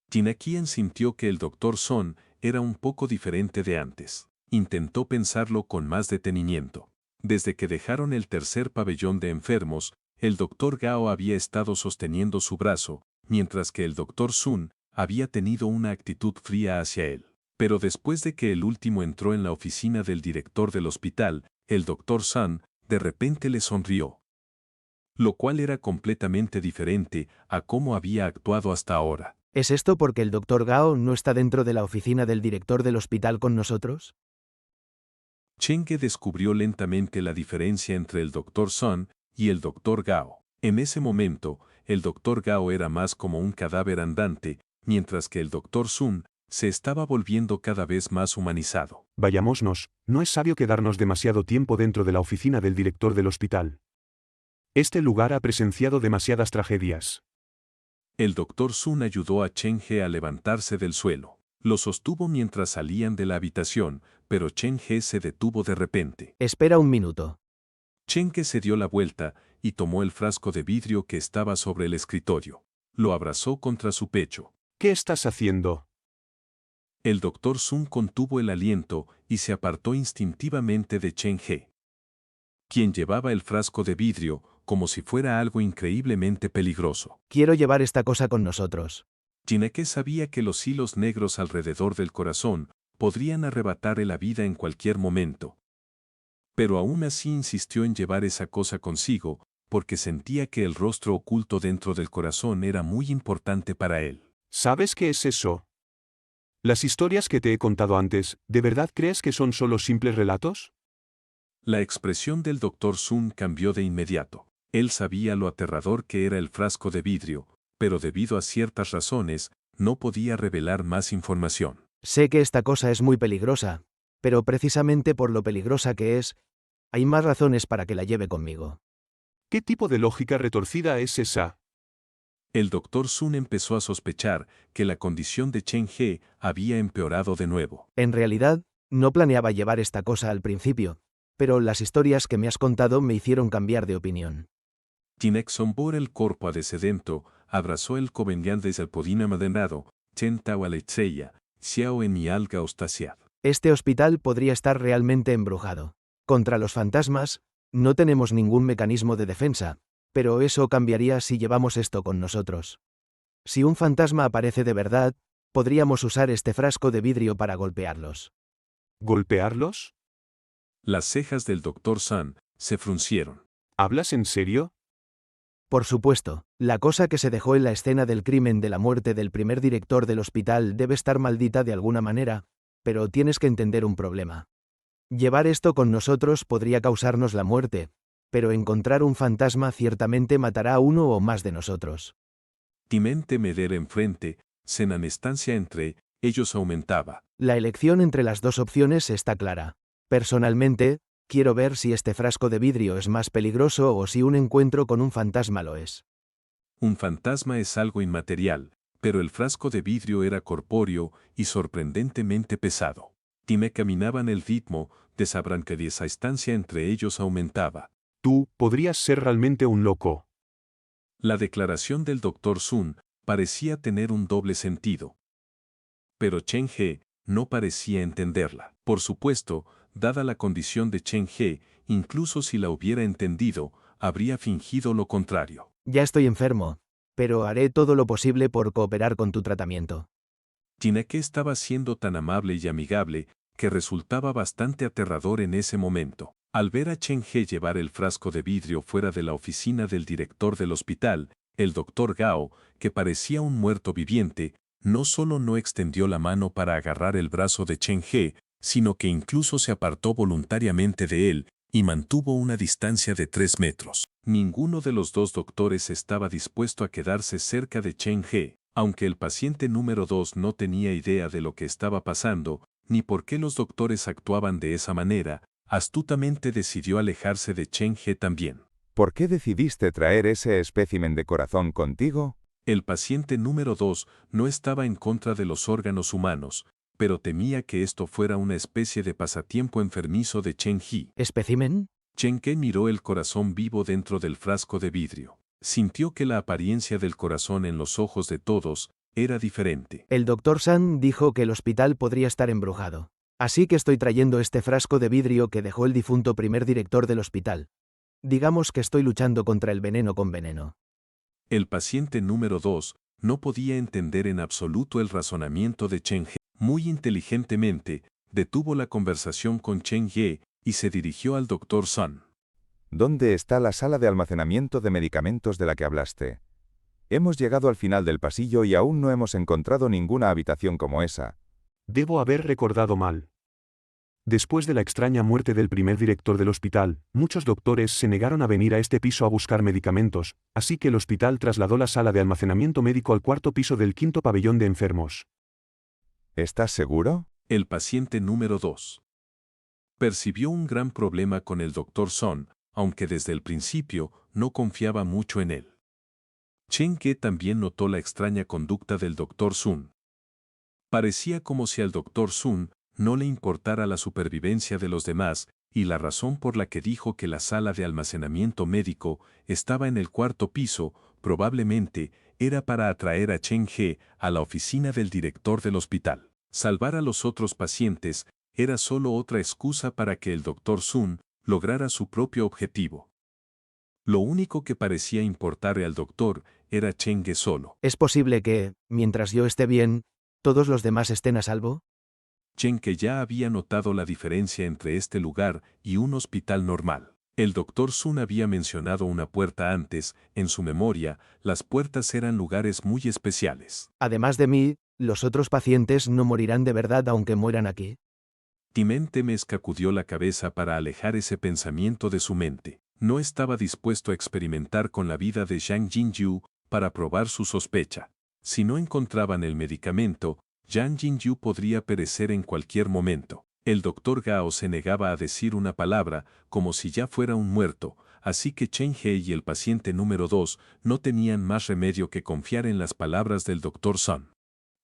Tinekien sintió que el Dr. Sun era un poco diferente de antes. Intentó pensarlo con más detenimiento. Desde que dejaron el tercer pabellón de enfermos, el Dr. Gao había estado sosteniendo su brazo, mientras que el Dr. Sun había tenido una actitud fría hacia él. Pero después de que el último entró en la oficina del director del hospital, el Dr. Sun de repente le sonrió. Lo cual era completamente diferente a cómo había actuado hasta ahora. ¿Es esto porque el Dr. Gao no está dentro de la oficina del director del hospital con nosotros? Chen Ge descubrió lentamente la diferencia entre el Dr. Sun y el Dr. Gao. En ese momento, el Dr. Gao era más como un cadáver andante, mientras que el Dr. Sun se estaba volviendo cada vez más humanizado. Vayámonos, no es sabio quedarnos demasiado tiempo dentro de la oficina del director del hospital. Este lugar ha presenciado demasiadas tragedias. El Dr. Sun ayudó a Chen Ge a levantarse del suelo. Lo sostuvo mientras salían de la habitación, pero Chen Ge se detuvo de repente. Espera un minuto. Chen Ge se dio la vuelta y tomó el frasco de vidrio que estaba sobre el escritorio. Lo abrazó contra su pecho. ¿Qué estás haciendo? El Dr. Sun contuvo el aliento y se apartó instintivamente de Chen Ge. quien llevaba el frasco de vidrio como si fuera algo increíblemente peligroso. Quiero llevar esta cosa con nosotros. Jineke sabía que los hilos negros alrededor del corazón podrían arrebatarle la vida en cualquier momento. Pero aún así insistió en llevar esa cosa consigo, porque sentía que el rostro oculto dentro del corazón era muy importante para él. ¿Sabes qué es eso? Las historias que te he contado antes, ¿de verdad crees que son solo simples relatos? La expresión del Dr. Sun cambió de inmediato. Él sabía lo aterrador que era el frasco de vidrio, pero debido a ciertas razones, no podía revelar más información. Sé que esta cosa es muy peligrosa, pero precisamente por lo peligrosa que es, hay más razones para que la lleve conmigo. ¿Qué tipo de lógica retorcida es esa? El Dr. Sun empezó a sospechar que la condición de Chen He había empeorado de nuevo. En realidad, no planeaba llevar esta cosa al principio, pero las historias que me has contado me hicieron cambiar de opinión. Jinek sombor el corpo adecedento, abrazó el covendián desde el podina madenado, Chen Tawalecheya, Xiao en mi alga ostasiad. Este hospital podría estar realmente embrujado. Contra los fantasmas, no tenemos ningún mecanismo de defensa, pero eso cambiaría si llevamos esto con nosotros. Si un fantasma aparece de verdad, podríamos usar este frasco de vidrio para golpearlos. ¿Golpearlos? Las cejas del Dr. Sun se fruncieron. ¿Hablas en serio? Por supuesto, la cosa que se dejó en la escena del crimen de la muerte del primer director del hospital debe estar maldita de alguna manera, pero tienes que entender un problema. Llevar esto con nosotros podría causarnos la muerte, pero encontrar un fantasma ciertamente matará a uno o más de nosotros. Timente meder enfrente, senan estancia entre ellos aumentaba. La elección entre las dos opciones está clara. Personalmente, quiero ver si este frasco de vidrio es más peligroso o si un encuentro con un fantasma lo es. Un fantasma es algo inmaterial, pero el frasco de vidrio era corpóreo y sorprendentemente pesado. Time caminaban el ritmo, que esa estancia entre ellos aumentaba. Tú, podrías ser realmente un loco. La declaración del Dr. Sun parecía tener un doble sentido. Pero Chen He no parecía entenderla. Por supuesto, dada la condición de Chen He, incluso si la hubiera entendido, habría fingido lo contrario. Ya estoy enfermo, pero haré todo lo posible por cooperar con tu tratamiento. Jineke estaba siendo tan amable y amigable que resultaba bastante aterrador en ese momento. Al ver a Chen He llevar el frasco de vidrio fuera de la oficina del director del hospital, el Dr. Gao, que parecía un muerto viviente, no solo no extendió la mano para agarrar el brazo de Chen He, sino que incluso se apartó voluntariamente de él y mantuvo una distancia de 3 metros. Ninguno de los dos doctores estaba dispuesto a quedarse cerca de Chen He, aunque el paciente número 2 no tenía idea de lo que estaba pasando, ni por qué los doctores actuaban de esa manera. Astutamente decidió alejarse de Chen He también. ¿Por qué decidiste traer ese espécimen de corazón contigo? El paciente número 2 no estaba en contra de los órganos humanos, pero temía que esto fuera una especie de pasatiempo enfermizo de Chen He. ¿Espécimen? Chen He miró el corazón vivo dentro del frasco de vidrio. Sintió que la apariencia del corazón en los ojos de todos era diferente. El Dr. Sun dijo que el hospital podría estar embrujado. Así que estoy trayendo este frasco de vidrio que dejó el difunto primer director del hospital. Digamos que estoy luchando contra el veneno con veneno. El paciente número 2 no podía entender en absoluto el razonamiento de Chen He. Muy inteligentemente, detuvo la conversación con Chen He y se dirigió al Dr. Sun. ¿Dónde está la sala de almacenamiento de medicamentos de la que hablaste? Hemos llegado al final del pasillo y aún no hemos encontrado ninguna habitación como esa. Debo haber recordado mal. Después de la extraña muerte del primer director del hospital, muchos doctores se negaron a venir a este piso a buscar medicamentos, así que el hospital trasladó la sala de almacenamiento médico al cuarto piso del quinto pabellón de enfermos. ¿Estás seguro? El paciente número 2 percibió un gran problema con el Dr. Sun, aunque desde el principio no confiaba mucho en él. Chen He también notó la extraña conducta del Dr. Sun. Parecía como si al Dr. Sun no le importara la supervivencia de los demás, y la razón por la que dijo que la sala de almacenamiento médico estaba en el cuarto piso, probablemente, era para atraer a Chen He a la oficina del director del hospital. Salvar a los otros pacientes era solo otra excusa para que el Dr. Sun lograra su propio objetivo. Lo único que parecía importarle al doctor era Chen Ge solo. ¿Es posible que, mientras yo esté bien, todos los demás estén a salvo? Chen Ge ya había notado la diferencia entre este lugar y un hospital normal. El doctor Sun había mencionado una puerta antes, en su memoria, las puertas eran lugares muy especiales. Además de mí, los otros pacientes no morirán de verdad aunque mueran aquí. Timente me escacudió la cabeza para alejar ese pensamiento de su mente. No estaba dispuesto a experimentar con la vida de Zhang Jinyu para probar su sospecha. Si no encontraban el medicamento, Zhang Jinyu podría perecer en cualquier momento. El doctor Gao se negaba a decir una palabra, como si ya fuera un muerto, así que Chen He y el paciente número 2 no tenían más remedio que confiar en las palabras del doctor Sun.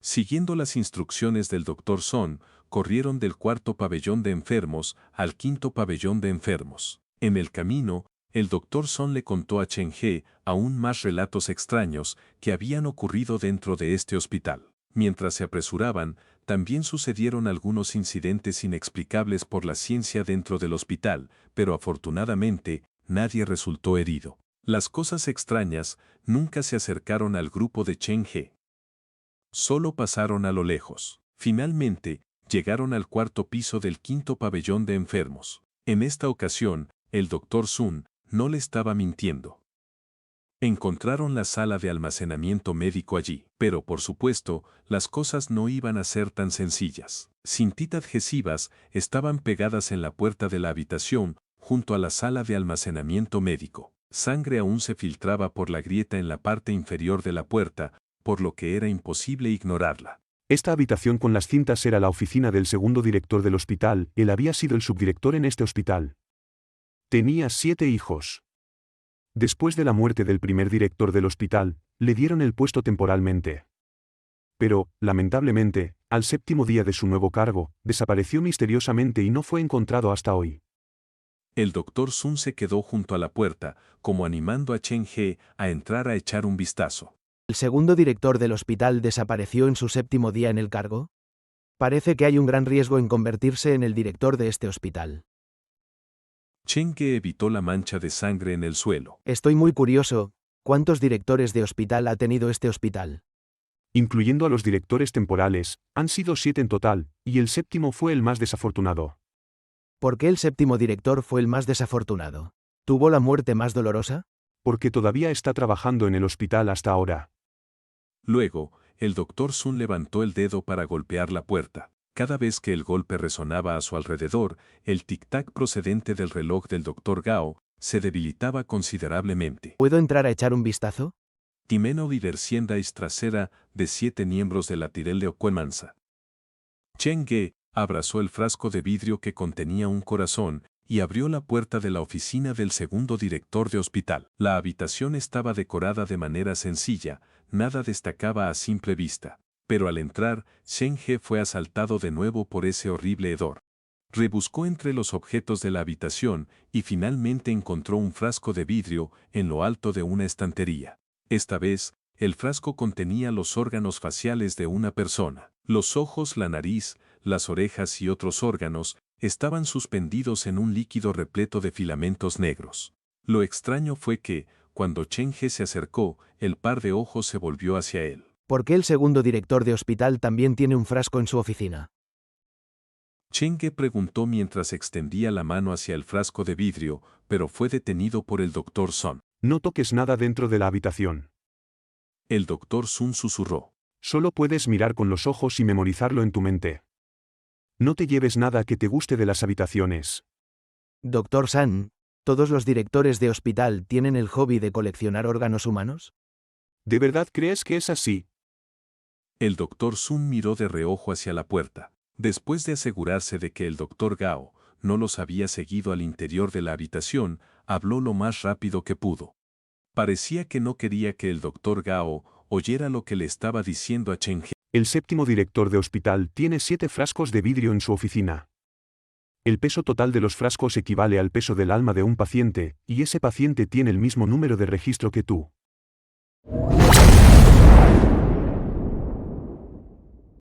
Siguiendo las instrucciones del doctor Sun, corrieron del cuarto pabellón de enfermos al quinto pabellón de enfermos. En el camino, el doctor Sun le contó a Chen He aún más relatos extraños que habían ocurrido dentro de este hospital. Mientras se apresuraban, también sucedieron algunos incidentes inexplicables por la ciencia dentro del hospital, pero afortunadamente, nadie resultó herido. Las cosas extrañas nunca se acercaron al grupo de Chen He. Solo pasaron a lo lejos. Finalmente, llegaron al cuarto piso del quinto pabellón de enfermos. En esta ocasión, el doctor Sun no le estaba mintiendo. Encontraron la sala de almacenamiento médico allí, pero por supuesto, las cosas no iban a ser tan sencillas. Cintas adhesivas estaban pegadas en la puerta de la habitación, junto a la sala de almacenamiento médico. Sangre aún se filtraba por la grieta en la parte inferior de la puerta, por lo que era imposible ignorarla. Esta habitación con las cintas era la oficina del segundo director del hospital, él había sido el subdirector en este hospital. Tenía 7 hijos. Después de la muerte del primer director del hospital, le dieron el puesto temporalmente. Pero, lamentablemente, al 7º día de su nuevo cargo, desapareció misteriosamente y no fue encontrado hasta hoy. El doctor Sun se quedó junto a la puerta, como animando a Chen He a entrar a echar un vistazo. ¿El segundo director del hospital desapareció en su 7º día en el cargo? Parece que hay un gran riesgo en convertirse en el director de este hospital. Chen He evitó la mancha de sangre en el suelo. Estoy muy curioso, ¿cuántos directores de hospital ha tenido este hospital? Incluyendo a los directores temporales, han sido 7 en total, y el 7º fue el más desafortunado. ¿Por qué el 7º director fue el más desafortunado? ¿Tuvo la muerte más dolorosa? Porque todavía está trabajando en el hospital hasta ahora. Luego, el doctor Sun levantó el dedo para golpear la puerta. Cada vez que el golpe resonaba a su alrededor, el tic-tac procedente del reloj del doctor Gao se debilitaba considerablemente. ¿Puedo entrar a echar un vistazo? Timeno diversienda trasera de 7 miembros de la Tirel de Ocuemansa. Chen Ge abrazó el frasco de vidrio que contenía un corazón y abrió la puerta de la oficina del segundo director de hospital. La habitación estaba decorada de manera sencilla, nada destacaba a simple vista. Pero al entrar, Chen He fue asaltado de nuevo por ese horrible hedor. Rebuscó entre los objetos de la habitación y finalmente encontró un frasco de vidrio en lo alto de una estantería. Esta vez, el frasco contenía los órganos faciales de una persona. Los ojos, la nariz, las orejas y otros órganos estaban suspendidos en un líquido repleto de filamentos negros. Lo extraño fue que, cuando Chen He se acercó, el par de ojos se volvió hacia él. ¿Por qué el segundo director de hospital también tiene un frasco en su oficina? Chen He preguntó mientras extendía la mano hacia el frasco de vidrio, pero fue detenido por el doctor Sun. No toques nada dentro de la habitación. El doctor Sun susurró. Solo puedes mirar con los ojos y memorizarlo en tu mente. No te lleves nada que te guste de las habitaciones. Doctor Sun, ¿todos los directores de hospital tienen el hobby de coleccionar órganos humanos? ¿De verdad crees que es así? El doctor Sun miró de reojo hacia la puerta. Después de asegurarse de que el doctor Gao no los había seguido al interior de la habitación, habló lo más rápido que pudo. Parecía que no quería que el doctor Gao oyera lo que le estaba diciendo a Chen He. El 7º director de hospital tiene 7 frascos de vidrio en su oficina. El peso total de los frascos equivale al peso del alma de un paciente, y ese paciente tiene el mismo número de registro que tú.